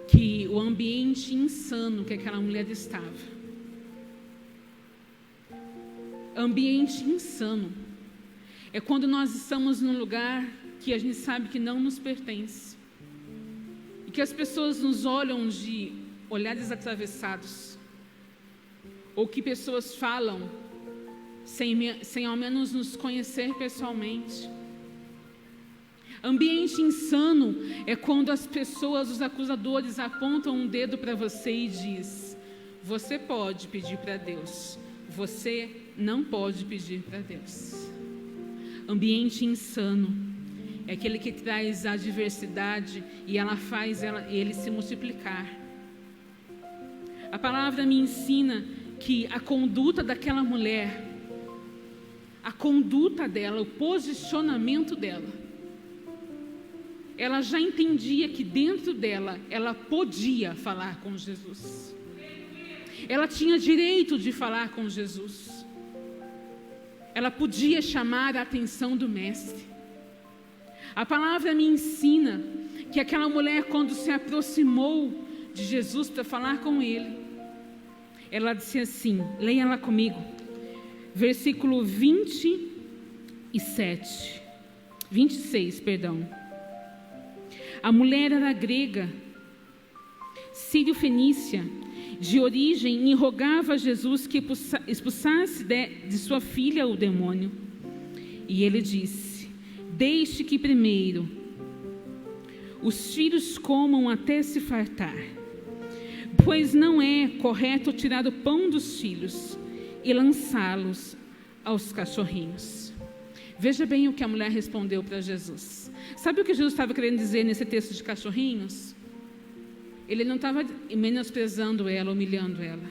que o ambiente insano que aquela mulher estava, ambiente insano, é quando nós estamos num lugar que a gente sabe que não nos pertence, e que as pessoas nos olham de olhares atravessados, ou que pessoas falam sem ao menos nos conhecer pessoalmente. Ambiente insano é quando as pessoas, os acusadores, apontam um dedo para você e diz: você pode pedir para Deus, você não pode pedir para Deus. Ambiente insano é aquele que traz a adversidade e ela faz ele se multiplicar. A palavra me ensina que a conduta daquela mulher, a conduta dela, o posicionamento dela, ela já entendia que dentro dela, ela podia falar com Jesus. Ela tinha direito de falar com Jesus. Ela podia chamar a atenção do Mestre. A palavra me ensina que aquela mulher, quando se aproximou de Jesus para falar com ele, ela disse assim, leia lá comigo, versículo 26, A mulher era grega, sírio-fenícia, de origem, e rogava a Jesus que expulsasse de sua filha o demônio. E ele disse: deixe que primeiro os filhos comam até se fartar, pois não é correto tirar o pão dos filhos e lançá-los aos cachorrinhos. Veja bem o que a mulher respondeu para Jesus. Sabe o que Jesus estava querendo dizer nesse texto de cachorrinhos? Ele não estava menosprezando ela, humilhando ela.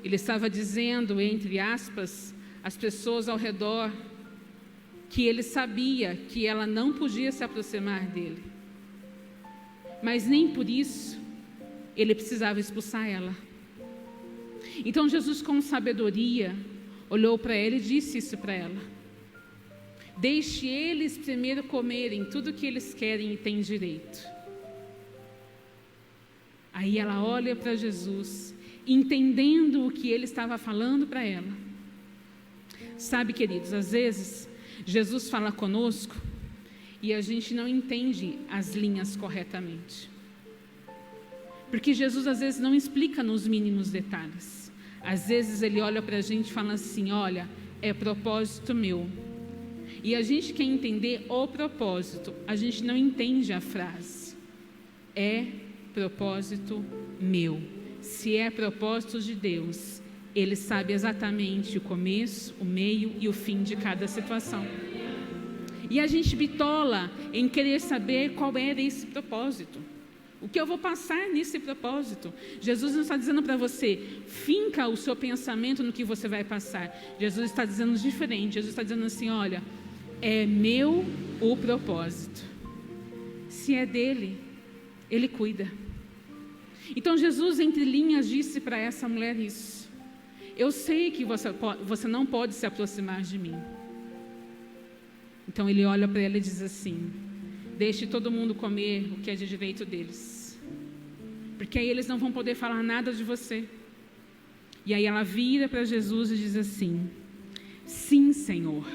Ele estava dizendo, entre aspas, às pessoas ao redor, que ele sabia que ela não podia se aproximar dele. Mas nem por isso ele precisava expulsar ela. Então Jesus, com sabedoria, olhou para ela e disse isso para ela: deixe eles primeiro comerem tudo que eles querem e têm direito. Aí ela olha para Jesus, entendendo o que ele estava falando para ela. Sabe, queridos, às vezes Jesus fala conosco e a gente não entende as linhas corretamente. Porque Jesus às vezes não explica nos mínimos detalhes. Às vezes ele olha para a gente e fala assim: olha, é propósito meu. E a gente quer entender o propósito, a gente não entende a frase. É propósito meu. Se é propósito de Deus, Ele sabe exatamente o começo, o meio e o fim de cada situação. E a gente bitola em querer saber qual era esse propósito. O que eu vou passar nesse propósito? Jesus não está dizendo para você, finca o seu pensamento no que você vai passar. Jesus está dizendo diferente. Jesus está dizendo assim: olha, é meu o propósito. Se é dele, ele cuida. Então Jesus, entre linhas, disse para essa mulher isso: eu sei que você não pode se aproximar de mim. Então ele olha para ela e diz assim: deixe todo mundo comer o que é de direito deles, porque aí eles não vão poder falar nada de você. E aí ela vira para Jesus e diz assim: sim, Senhor.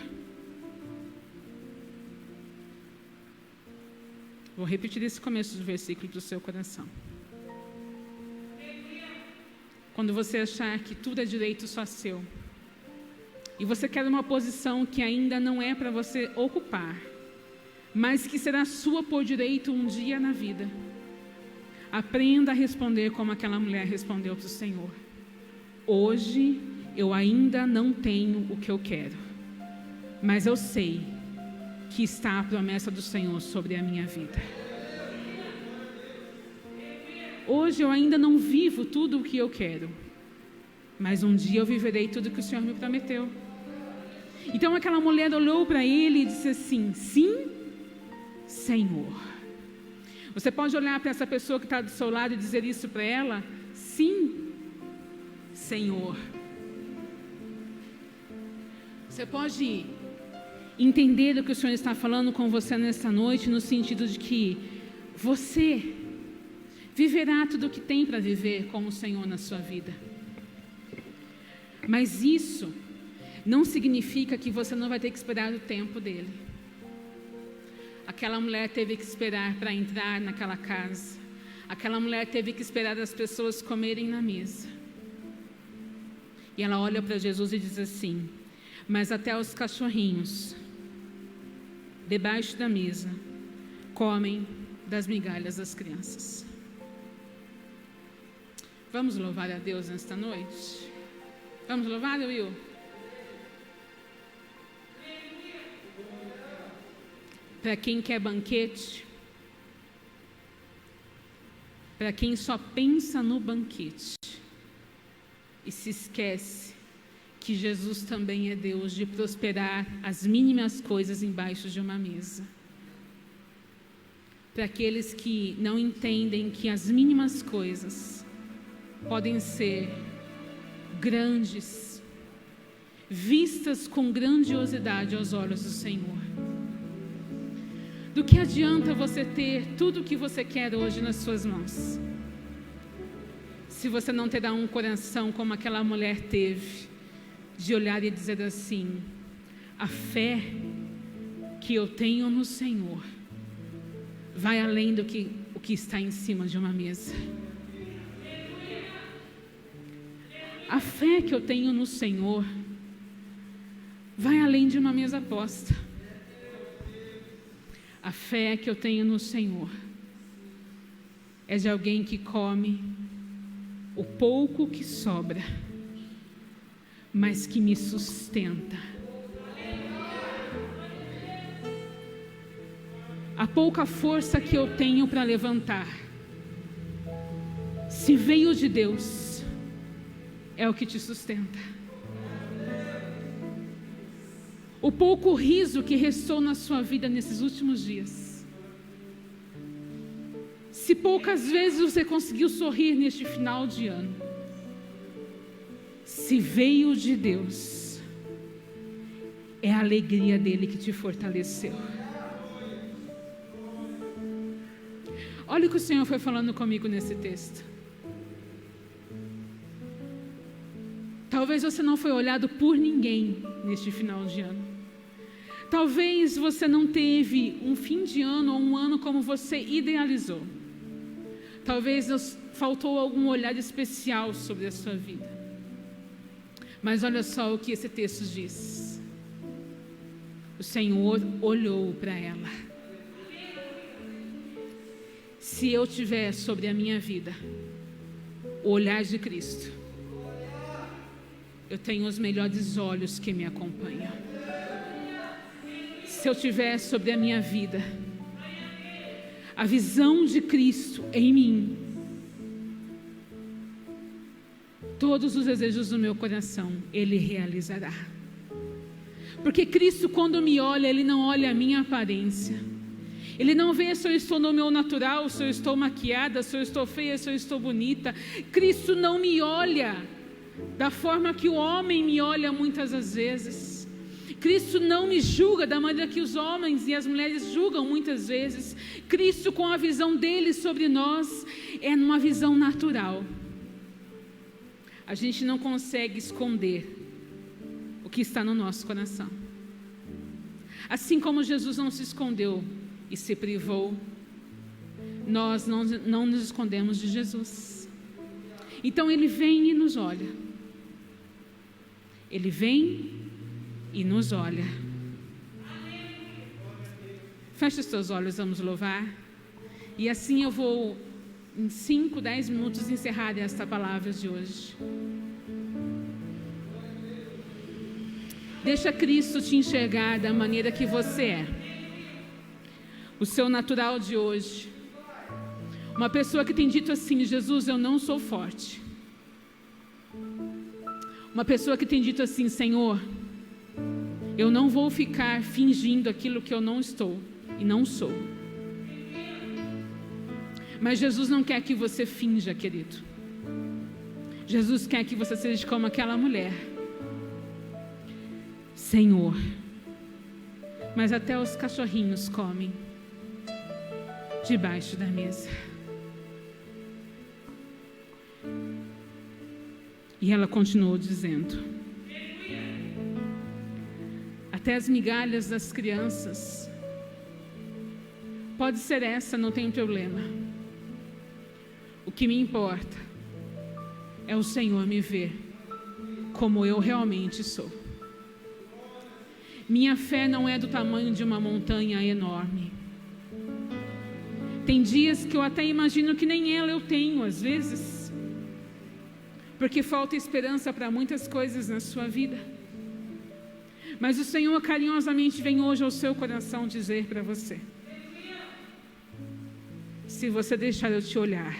Vou repetir esse começo do versículo para o seu coração. Quando você achar que tudo é direito só seu, e você quer uma posição que ainda não é para você ocupar, mas que será sua por direito um dia na vida, aprenda a responder como aquela mulher respondeu para o Senhor: hoje eu ainda não tenho o que eu quero, mas eu sei que está a promessa do Senhor sobre a minha vida. Hoje eu ainda não vivo tudo o que eu quero, mas um dia eu viverei tudo o que o Senhor me prometeu. Então aquela mulher olhou para ele e disse assim: sim, Senhor. Você pode olhar para essa pessoa que está do seu lado e dizer isso para ela: sim, Senhor. Você pode entender o que o Senhor está falando com você nessa noite, no sentido de que você viverá tudo o que tem para viver com o Senhor na sua vida. Mas isso não significa que você não vai ter que esperar o tempo dele. Aquela mulher teve que esperar para entrar naquela casa. Aquela mulher teve que esperar as pessoas comerem na mesa. E ela olha para Jesus e diz assim: mas até os cachorrinhos debaixo da mesa comem das migalhas das crianças. Vamos louvar a Deus nesta noite? Vamos louvar, Will? Para quem quer banquete, para quem só pensa no banquete e se esquece que Jesus também é Deus de prosperar as mínimas coisas embaixo de uma mesa. Para aqueles que não entendem que as mínimas coisas podem ser grandes, vistas com grandiosidade aos olhos do Senhor. Do que adianta você ter tudo o que você quer hoje nas suas mãos, se você não terá um coração como aquela mulher teve, de olhar e dizer assim: a fé que eu tenho no Senhor vai além do que o que está em cima de uma mesa. A fé que eu tenho no Senhor vai além de uma mesa posta. A fé que eu tenho no Senhor é de alguém que come o pouco que sobra, mas que me sustenta. A pouca força que eu tenho para levantar, se veio de Deus, é o que te sustenta. O pouco riso que restou na sua vida nesses últimos dias, se poucas vezes você conseguiu sorrir neste final de ano, se veio de Deus, é a alegria dele que te fortaleceu. Olha o que o Senhor foi falando comigo nesse texto. Talvez você não foi olhado por ninguém neste final de ano. Talvez você não teve um fim de ano ou um ano como você idealizou. Talvez faltou algum olhar especial sobre a sua vida. Mas olha só o que esse texto diz. O Senhor olhou para ela. Se eu tiver sobre a minha vida o olhar de Cristo, eu tenho os melhores olhos que me acompanham. Se eu tiver sobre a minha vida a visão de Cristo em mim, todos os desejos do meu coração Ele realizará. Porque Cristo, quando me olha, Ele não olha a minha aparência. Ele não vê se eu estou no meu natural, se eu estou maquiada, se eu estou feia, se eu estou bonita. Cristo não me olha da forma que o homem me olha muitas das vezes. Cristo não me julga da maneira que os homens e as mulheres julgam muitas vezes. Cristo, com a visão dele sobre nós, é numa visão natural. A gente não consegue esconder o que está no nosso coração. Assim como Jesus não se escondeu e se privou, nós não nos escondemos de Jesus. Então Ele vem e nos olha. Ele vem e nos olha. Feche os teus olhos, vamos louvar. E assim eu vou, em 5, 10 minutos, encerrar esta palavra de hoje. Deixa Cristo te enxergar da maneira que você é. O seu natural de hoje. Uma pessoa que tem dito assim: Jesus, eu não sou forte. Uma pessoa que tem dito assim: Senhor, eu não vou ficar fingindo aquilo que eu não estou e não sou. Mas Jesus não quer que você finja, querido. Jesus quer que você seja como aquela mulher. Senhor, mas até os cachorrinhos comem debaixo da mesa. E ela continuou dizendo: até as migalhas das crianças, pode ser essa, não tem problema. O que me importa é o Senhor me ver como eu realmente sou. Minha fé não é do tamanho de uma montanha enorme. Tem dias que eu até imagino que nem ela eu tenho, às vezes, porque falta esperança para muitas coisas na sua vida. Mas o Senhor carinhosamente vem hoje ao seu coração dizer para você: se você deixar eu te olhar,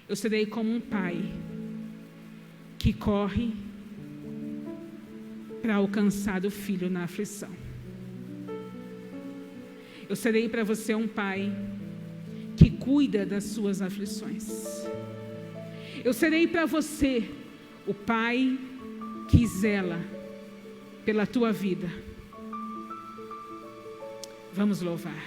eu serei como um pai que corre para alcançar o filho na aflição. Eu serei para você um pai que cuida das suas aflições. Eu serei para você o pai que zela pela tua vida. Vamos louvar.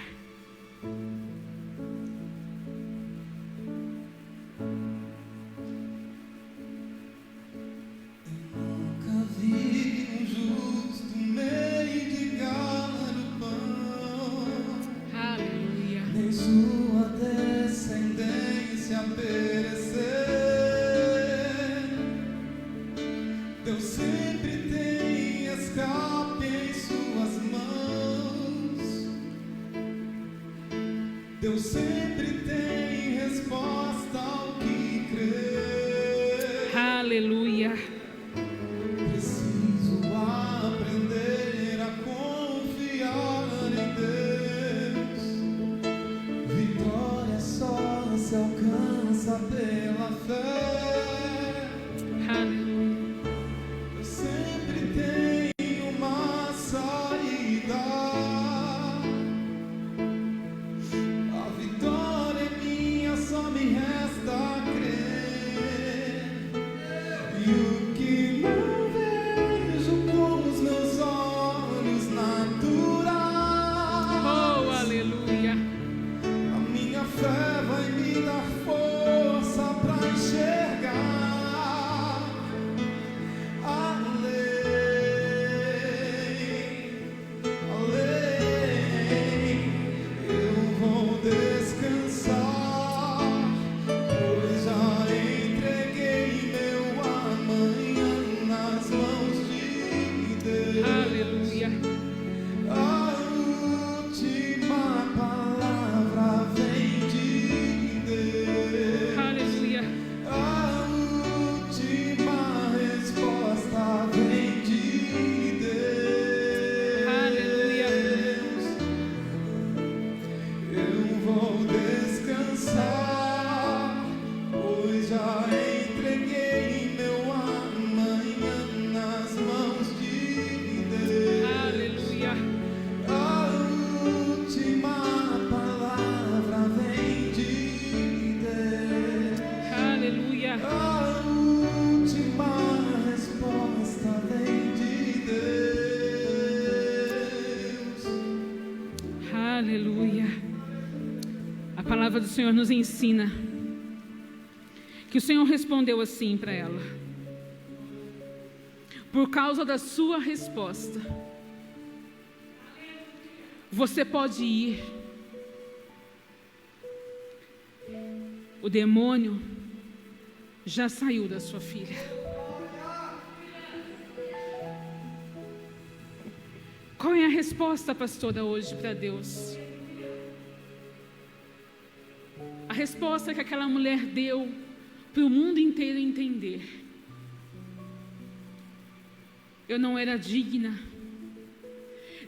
Sua descendência perecer. Deus sempre tem escape em suas mãos. Deus sempre tem resposta ao que crê. Aleluia. Preciso aprender a confiar em Deus. Vitória só se alcança pela fé. Aleluia. Eu sempre tenho uma saída. A vitória é minha, só me resta crer. E o palavra do Senhor nos ensina que o Senhor respondeu assim para ela: por causa da sua resposta, você pode ir. O demônio já saiu da sua filha. Qual é a resposta, pastora, hoje para Deus? A resposta que aquela mulher deu para o mundo inteiro entender: eu não era digna,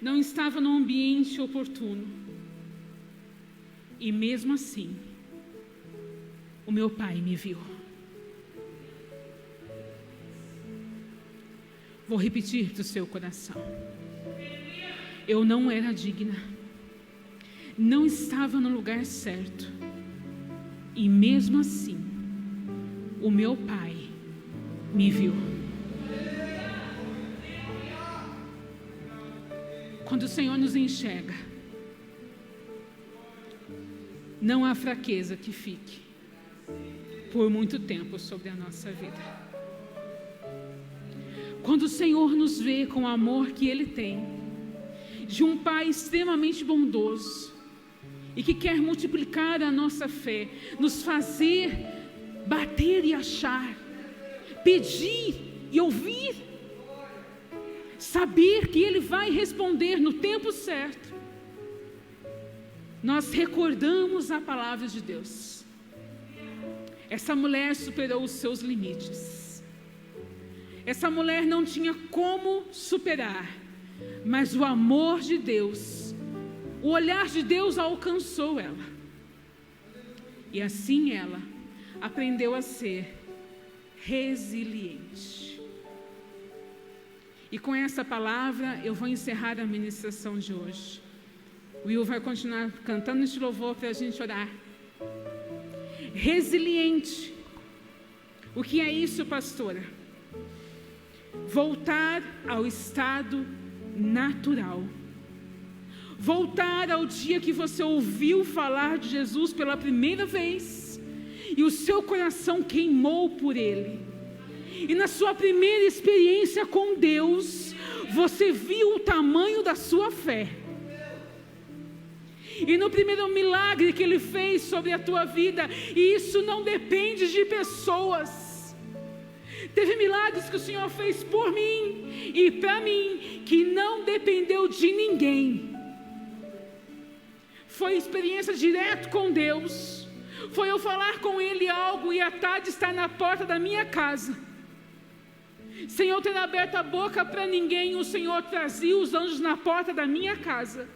não estava no ambiente oportuno, e mesmo assim, o meu pai me viu. Vou repetir para o seu coração: eu não era digna, não estava no lugar certo, e mesmo assim, o meu pai me viu. Quando o Senhor nos enxerga, não há fraqueza que fique por muito tempo sobre a nossa vida. Quando o Senhor nos vê com o amor que Ele tem, de um Pai extremamente bondoso, e que quer multiplicar a nossa fé, nos fazer bater e achar, pedir e ouvir, saber que Ele vai responder no tempo certo, nós recordamos a palavra de Deus. Essa mulher superou os seus limites. Essa mulher não tinha como superar, mas o amor de Deus, o olhar de Deus alcançou ela. E assim ela aprendeu a ser resiliente. E com essa palavra eu vou encerrar a ministração de hoje. O Will vai continuar cantando este louvor para a gente orar. Resiliente. O que é isso, pastora? Voltar ao estado natural. Voltar ao dia que você ouviu falar de Jesus pela primeira vez e o seu coração queimou por Ele. E na sua primeira experiência com Deus, você viu o tamanho da sua fé. E no primeiro milagre que Ele fez sobre a tua vida, e isso não depende de pessoas. Teve milagres que o Senhor fez por mim e para mim, que não dependeu de ninguém. Foi experiência direta com Deus. Foi eu falar com Ele algo e à tarde estar na porta da minha casa, sem eu ter aberto a boca para ninguém. O Senhor trazia os anjos na porta da minha casa.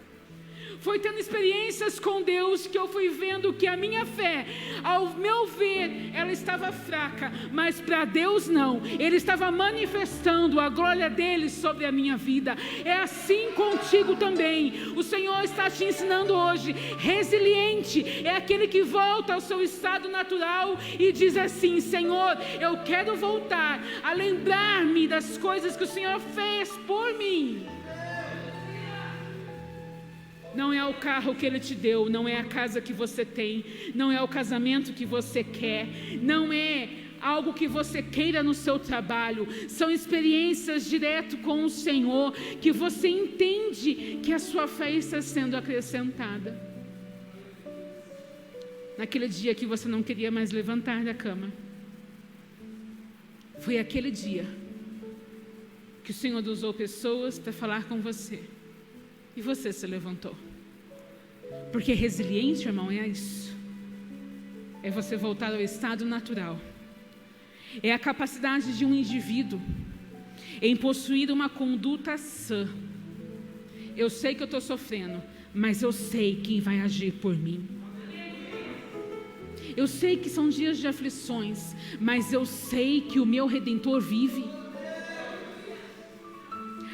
Foi tendo experiências com Deus que eu fui vendo que a minha fé, ao meu ver, ela estava fraca, mas para Deus não. Ele estava manifestando a glória dele sobre a minha vida. É assim contigo também. O Senhor está te ensinando hoje. Resiliente é aquele que volta ao seu estado natural e diz assim: Senhor, eu quero voltar a lembrar-me das coisas que o Senhor fez por mim. Não é o carro que Ele te deu, não é a casa que você tem, não é o casamento que você quer, não é algo que você queira no seu trabalho. São experiências direto com o Senhor que você entende que a sua fé está sendo acrescentada. Naquele dia que você não queria mais levantar da cama, foi aquele dia que o Senhor usou pessoas para falar com você. E você se levantou. Porque resiliente, irmão, é isso. É você voltar ao estado natural. É a capacidade de um indivíduo em possuir uma conduta sã. Eu sei que eu estou sofrendo, mas eu sei quem vai agir por mim. Eu sei que são dias de aflições, mas eu sei que o meu Redentor vive.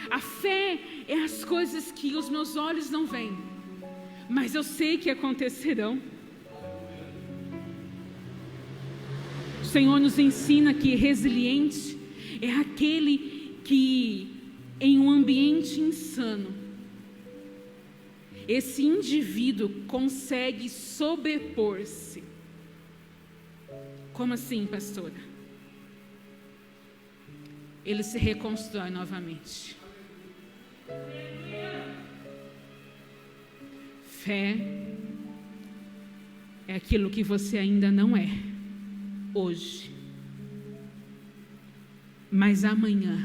A fé é as coisas que os meus olhos não veem, mas eu sei que acontecerão. O Senhor nos ensina que resiliente é aquele que, em um ambiente insano, esse indivíduo consegue sobrepor-se. Como assim, pastora? Ele se reconstrói novamente. Fé é aquilo que você ainda não é hoje, mas amanhã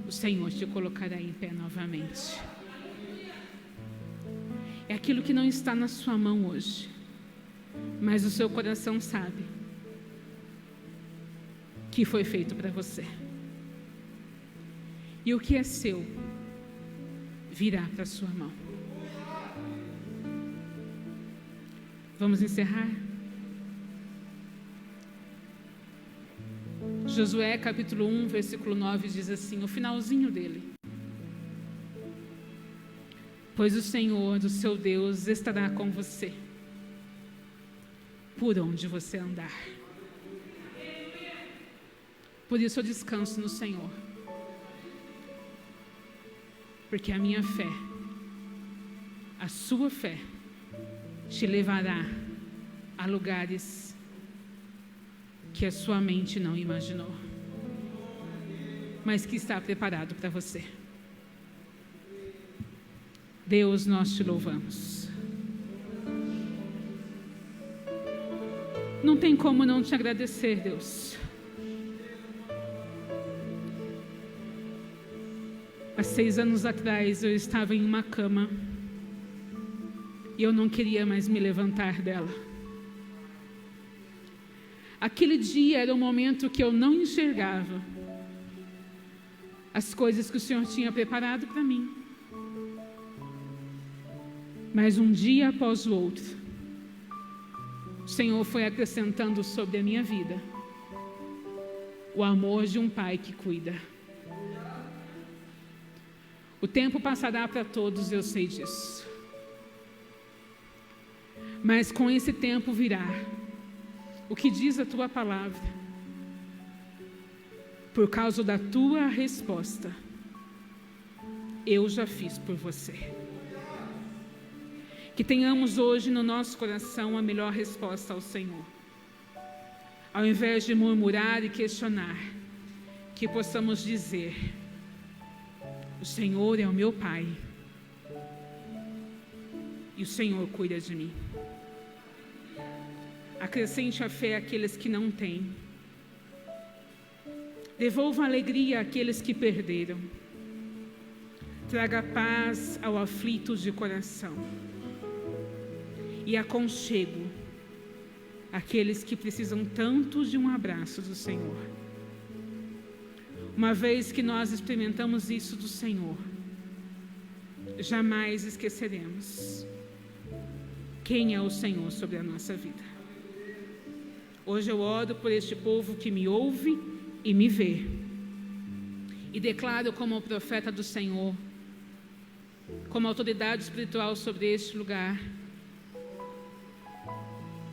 o Senhor te colocará em pé novamente. É aquilo que não está na sua mão hoje, mas o seu coração sabe que foi feito para você. E o que é seu virá para a sua mão. Vamos encerrar? Josué capítulo 1, versículo 9 diz assim, o finalzinho dele: pois o Senhor, o seu Deus, estará com você por onde você andar. Por isso eu descanso no Senhor, porque a minha fé, a sua fé, te levará a lugares que a sua mente não imaginou, mas que está preparado para você. Deus, nós te louvamos. Não tem como não te agradecer, Deus. Há 6 anos atrás eu estava em uma cama e eu não queria mais me levantar dela. Aquele dia era um momento que eu não enxergava as coisas que o Senhor tinha preparado para mim. Mas um dia após o outro, o Senhor foi acrescentando sobre a minha vida o amor de um pai que cuida. O tempo passará para todos, eu sei disso. Mas com esse tempo virá o que diz a tua palavra. Por causa da tua resposta, eu já fiz por você. Que tenhamos hoje no nosso coração a melhor resposta ao Senhor. Ao invés de murmurar e questionar, que possamos dizer: o Senhor é o meu Pai e o Senhor cuida de mim. Acrescente a fé àqueles que não têm. Devolva alegria àqueles que perderam. Traga paz ao aflito de coração. E aconchego àqueles que precisam tanto de um abraço do Senhor. Uma vez que nós experimentamos isso do Senhor, jamais esqueceremos quem é o Senhor sobre a nossa vida. Hoje eu oro por este povo que me ouve e me vê. E declaro como profeta do Senhor, como autoridade espiritual sobre este lugar,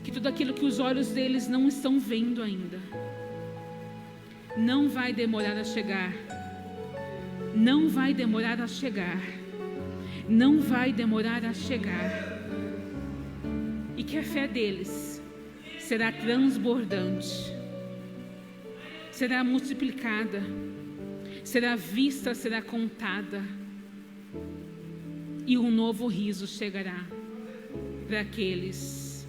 que tudo aquilo que os olhos deles não estão vendo ainda, não vai demorar a chegar. Não vai demorar a chegar. Não vai demorar a chegar. E que a fé deles será transbordante, será multiplicada, será vista, será contada, e um novo riso chegará para aqueles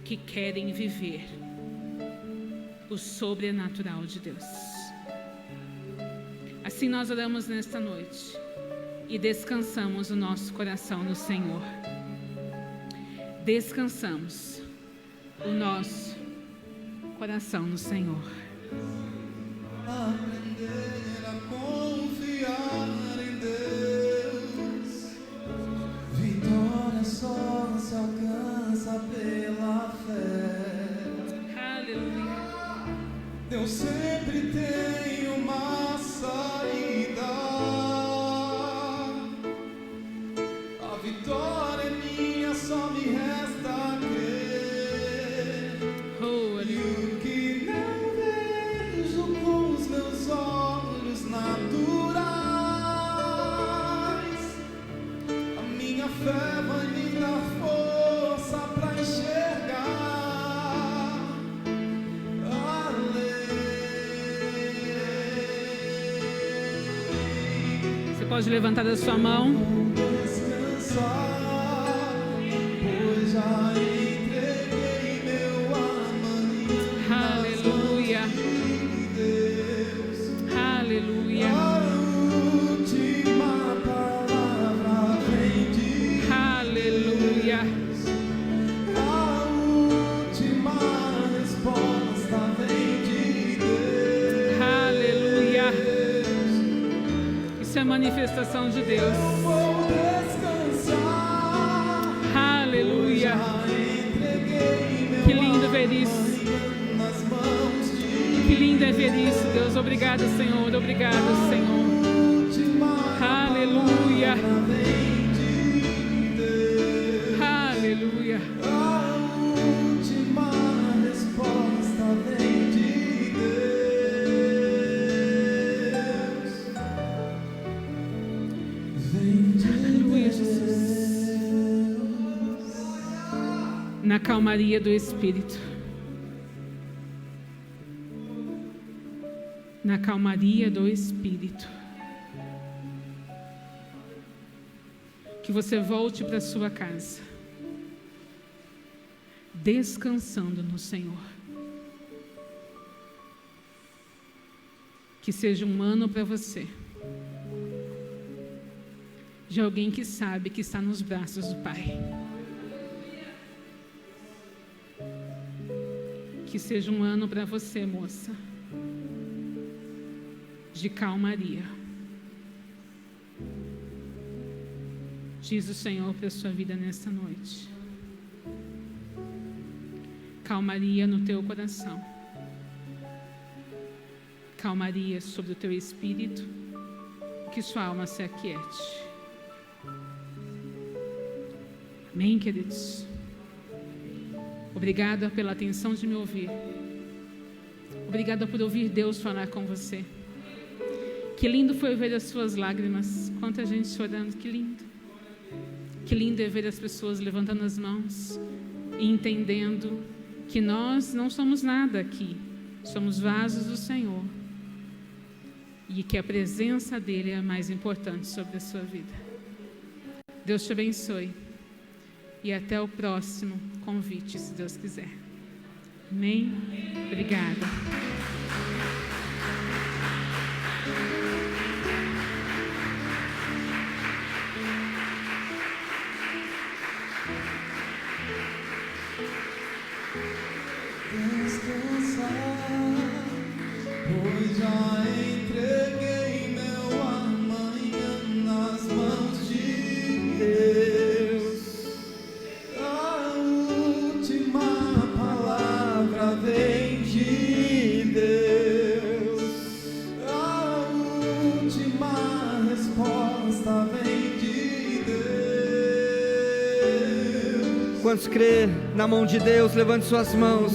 que querem viver o sobrenatural de Deus. Assim nós oramos nesta noite e descansamos o nosso coração no Senhor. Descansamos o nosso coração no Senhor. Aprender a confiar em Deus. Vitória só se alcança pela fé. Aleluia. Deus sempre tem uma saída. A vitória é minha, só me resta crer. Oh, E o que não vejo com os meus olhos naturais, a minha pode levantar a sua mão. Pois já entreguei meu amanhã. Aleluia. Aleluia. A última palavra vem de Aleluia. A última resposta vem de Deus. Aleluia. Isso é manifestação de Deus. Vou descansar. Aleluia. Entreguei meu Que lindo ver isso. nas mãos de Que lindo é ver isso, Deus. Obrigado, Senhor. Obrigado, Senhor. Aleluia. Aleluia. A última resposta vem de Deus. Vem de Aleluia, Jesus. Na calmaria do Espírito. Na calmaria do Espírito. Que você volte para sua casa, descansando no Senhor. Que seja um ano para você, de alguém que sabe que está nos braços do Pai. Que seja um ano para você, moça, de calmaria. Diz o Senhor para a sua vida nesta noite. Calmaria no teu coração. Calmaria sobre o teu espírito. Que sua alma se aquiete. Amém, queridos? Obrigada pela atenção de me ouvir. Obrigada por ouvir Deus falar com você. Que lindo foi ver as suas lágrimas. Quanta gente chorando, que lindo. Que lindo é ver as pessoas levantando as mãos e entendendo que nós não somos nada aqui. Somos vasos do Senhor. E que a presença dEle é a mais importante sobre a sua vida. Deus te abençoe. E até o próximo convite, se Deus quiser. Amém? Obrigada. descansar, pois já entreguei meu amanhã nas mãos de Deus. A última palavra vem de Deus. A última resposta vem de Deus. Quantos crê na mão de Deus, levante suas mãos.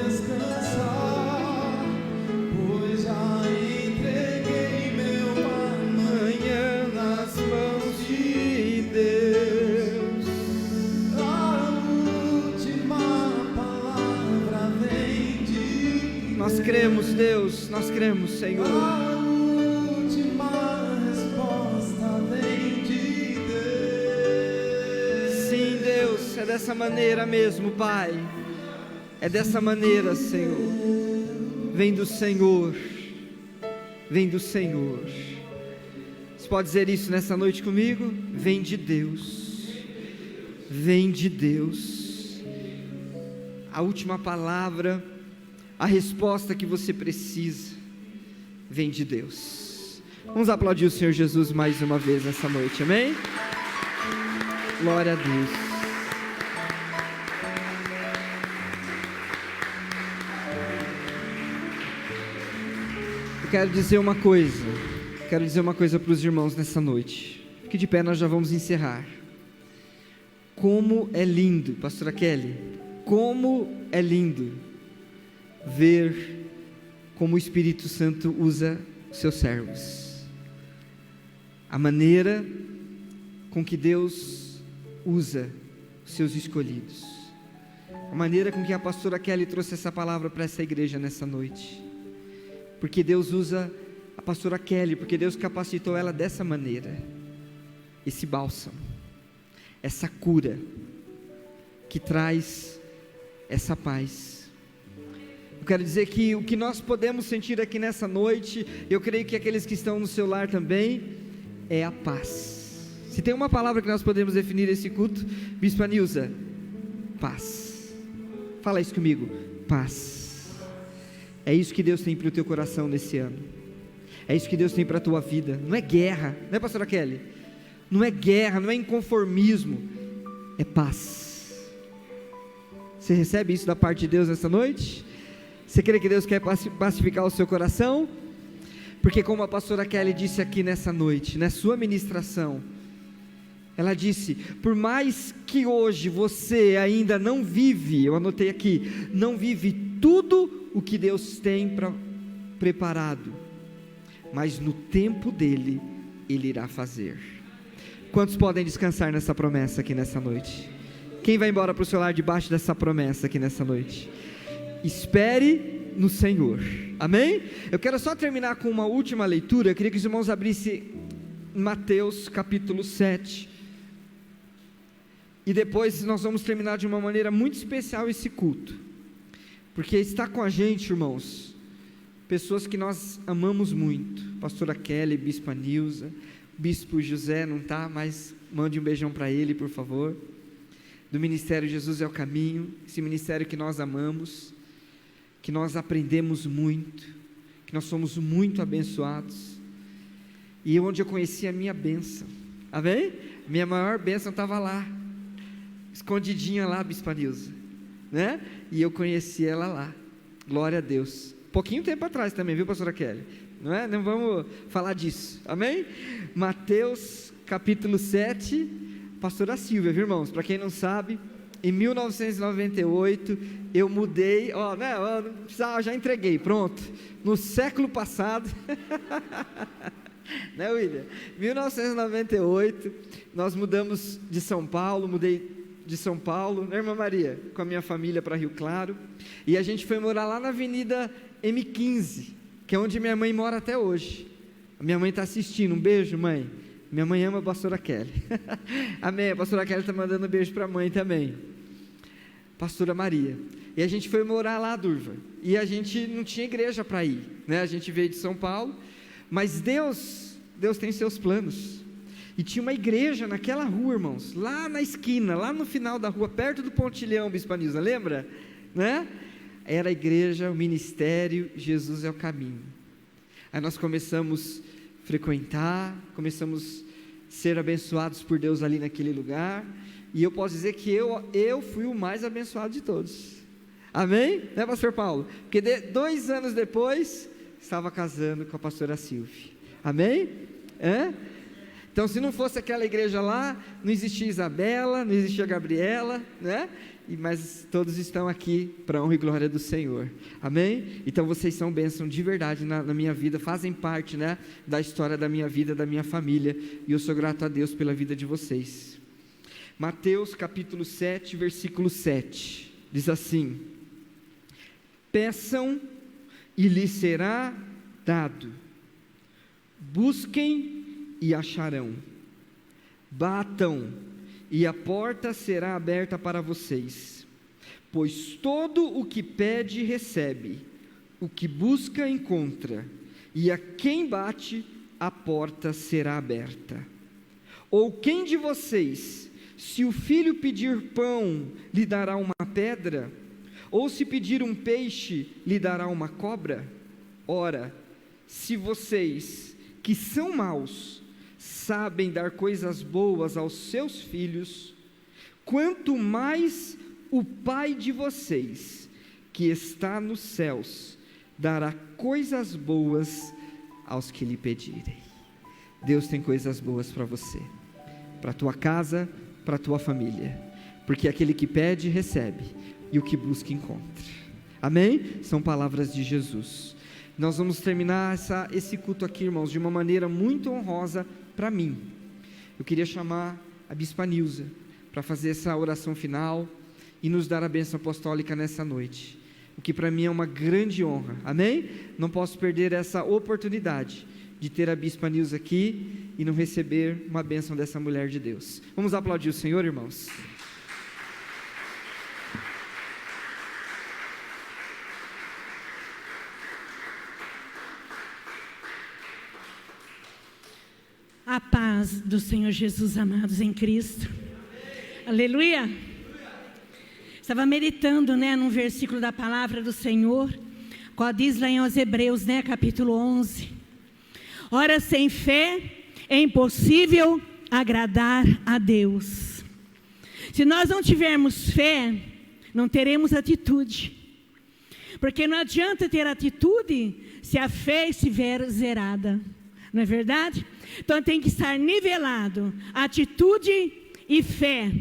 Descansar, pois já entreguei meu amanhã nas mãos de Deus. A última palavra vem de Nós cremos, Deus, nós cremos, Senhor. A última resposta vem de Deus. Sim, Deus, é dessa maneira mesmo, Pai. É dessa maneira, Senhor. Vem do Senhor. Vem do Senhor. Você pode dizer isso nessa noite comigo? Vem de Deus. Vem de Deus. A última palavra, a resposta que você precisa, vem de Deus. Vamos aplaudir o Senhor Jesus mais uma vez nessa noite, amém? Glória a Deus. Eu quero dizer uma coisa para os irmãos nessa noite. Fique de pé, nós já vamos encerrar. Como é lindo, pastora Kelly, como é lindo ver como o Espírito Santo usa seus servos. A maneira com que Deus usa os seus escolhidos. A maneira com que a pastora Kelly trouxe essa palavra para essa igreja nessa noite. Porque Deus usa pastora Kelly, porque Deus capacitou ela dessa maneira. Esse bálsamo, essa cura, que traz essa paz. Eu quero dizer que o que nós podemos sentir aqui nessa noite, eu creio que aqueles que estão no seu lar também, é a paz. Se tem uma palavra que nós podemos definir esse culto, Bispa Nilza, paz. Fala isso comigo, paz. É isso que Deus tem para o teu coração nesse ano. É isso que Deus tem para a tua vida. Não é guerra, não é, pastora Kelly? Não é guerra, não é inconformismo, é paz. Você recebe isso da parte de Deus nessa noite? Você crê que Deus quer pacificar o seu coração? Porque como a pastora Kelly disse aqui nessa noite, na sua ministração, ela disse, por mais que hoje você ainda não vive, eu anotei aqui, não vive tudo o que Deus tem preparado, mas no tempo dele, Ele irá fazer. Quantos podem descansar nessa promessa aqui nessa noite? Quem vai embora para o seu lar debaixo dessa promessa aqui nessa noite? Espere no Senhor, amém? Eu quero só terminar com uma última leitura. Eu queria que os irmãos abrissem Mateus capítulo 7, e depois nós vamos terminar de uma maneira muito especial esse culto, porque está com a gente, irmãos, pessoas que nós amamos muito, pastora Kelly, bispa Nilza, bispo José não está, mas mande um beijão para ele, por favor, do Ministério Jesus é o Caminho, esse ministério que nós amamos, que nós aprendemos muito, que nós somos muito abençoados, e onde eu conheci a minha bênção, amém? Minha maior bênção estava lá, escondidinha lá, bispa Nilza, né? E eu conheci ela lá, glória a Deus, pouquinho tempo atrás também, viu, pastora Kelly? Não é? Não vamos falar disso, amém? Mateus capítulo 7, pastora Silvia, viu, irmãos? Para quem não sabe, em 1998 eu mudei, já entreguei, pronto, no século passado, né, William? 1998 nós mudamos de São Paulo, mudei de São Paulo, né, irmã Maria, com a minha família para Rio Claro, e a gente foi morar lá na avenida M15, que é onde minha mãe mora até hoje. A minha mãe está assistindo, um beijo, mãe. Minha mãe ama a pastora Kelly. Amém, a pastora Kelly está mandando um beijo para a mãe também, pastora Maria. E a gente foi morar lá, Durva, e a gente não tinha igreja para ir, né? A gente veio de São Paulo, mas Deus tem seus planos, e tinha uma igreja naquela rua, irmãos, lá na esquina, lá no final da rua, perto do Pontilhão, Bispa Nilza, lembra? Né? Era a igreja, o ministério, Jesus é o Caminho. Aí nós começamos a frequentar, começamos a ser abençoados por Deus ali naquele lugar, e eu posso dizer que eu fui o mais abençoado de todos, amém? Né, pastor Paulo? Porque 2 anos depois, estava casando com a pastora Silvia, amém? Então, se não fosse aquela igreja lá, não existia Isabela, não existia Gabriela, né? Mas todos estão aqui para a honra e glória do Senhor, amém? Então vocês são bênção de verdade na minha vida, fazem parte, né, da história da minha vida, da minha família, e eu sou grato a Deus pela vida de vocês. Mateus capítulo 7, versículo 7, diz assim: peçam e lhes será dado, busquem e acharão, batam e a porta será aberta para vocês, pois todo o que pede recebe, o que busca encontra, e a quem bate a porta será aberta. Ou quem de vocês, se o filho pedir pão, lhe dará uma pedra? Ou se pedir um peixe, lhe dará uma cobra? Ora, se vocês, que são maus, sabem dar coisas boas aos seus filhos, quanto mais o Pai de vocês, que está nos céus, dará coisas boas aos que lhe pedirem. Deus tem coisas boas para você, para a tua casa, para a tua família, porque aquele que pede, recebe, e o que busca, encontra, amém? São palavras de Jesus. Nós vamos terminar esse culto aqui, irmãos, de uma maneira muito honrosa para mim. Eu queria chamar a bispa Nilza para fazer essa oração final e nos dar a bênção apostólica nessa noite. o que para mim é uma grande honra, amém? Não posso perder essa oportunidade de ter a Bispa Nilza aqui e não receber uma bênção dessa mulher de Deus. Vamos aplaudir o Senhor, irmãos? A paz do Senhor Jesus, amados em Cristo. Aleluia. Estava meditando, num versículo da palavra do Senhor, qual diz lá em Os Hebreus, capítulo 11. Ora, sem fé é impossível agradar a Deus. Se nós não tivermos fé, não teremos atitude. Porque não adianta ter atitude se a fé estiver zerada. Não é verdade? Então tem que estar nivelado atitude e fé.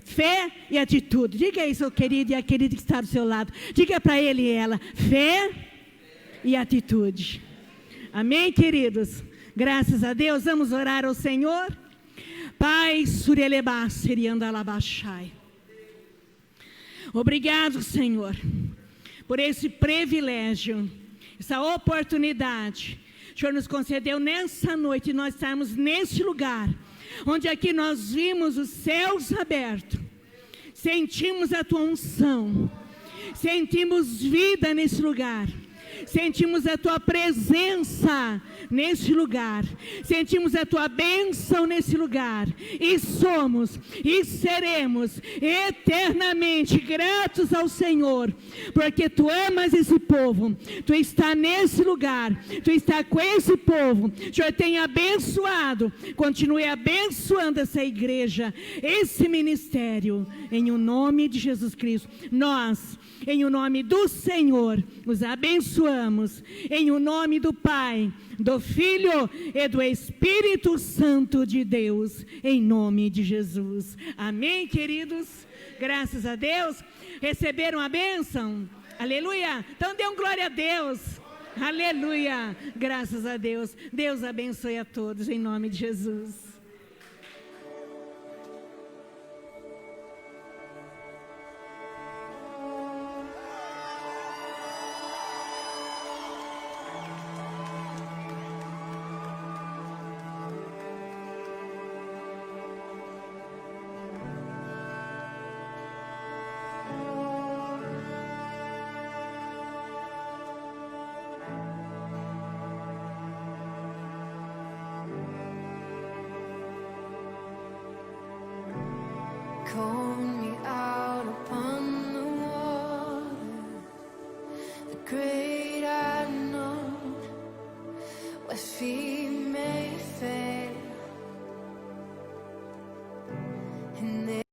Fé e atitude. Diga isso ao querido e à querida que está do seu lado. Diga para ele e ela: fé e atitude. Amém, queridos? Graças a Deus. Vamos orar ao Senhor. Pai, surelebá, seriandalabachai. Obrigado, Senhor, por esse privilégio, essa oportunidade. O Senhor nos concedeu nessa noite, nós estarmos nesse lugar, onde aqui nós vimos os céus abertos, sentimos a Tua unção, sentimos vida nesse lugar, sentimos a Tua presença nesse lugar, sentimos a Tua bênção nesse lugar, e somos e seremos eternamente gratos ao Senhor, porque Tu amas esse povo, Tu está nesse lugar, Tu está com esse povo, o Senhor tem abençoado, continue abençoando essa igreja, esse ministério, em o nome de Jesus Cristo. Nós, em o nome do Senhor, os abençoamos, em o nome do Pai, do Filho e do Espírito Santo de Deus, em nome de Jesus. Amém, queridos? Graças a Deus. Receberam a bênção? Aleluia. Então dê glória a Deus. Aleluia. Graças a Deus. Deus abençoe a todos, em nome de Jesus. Call me out upon the water, the great unknown, where feet may fail.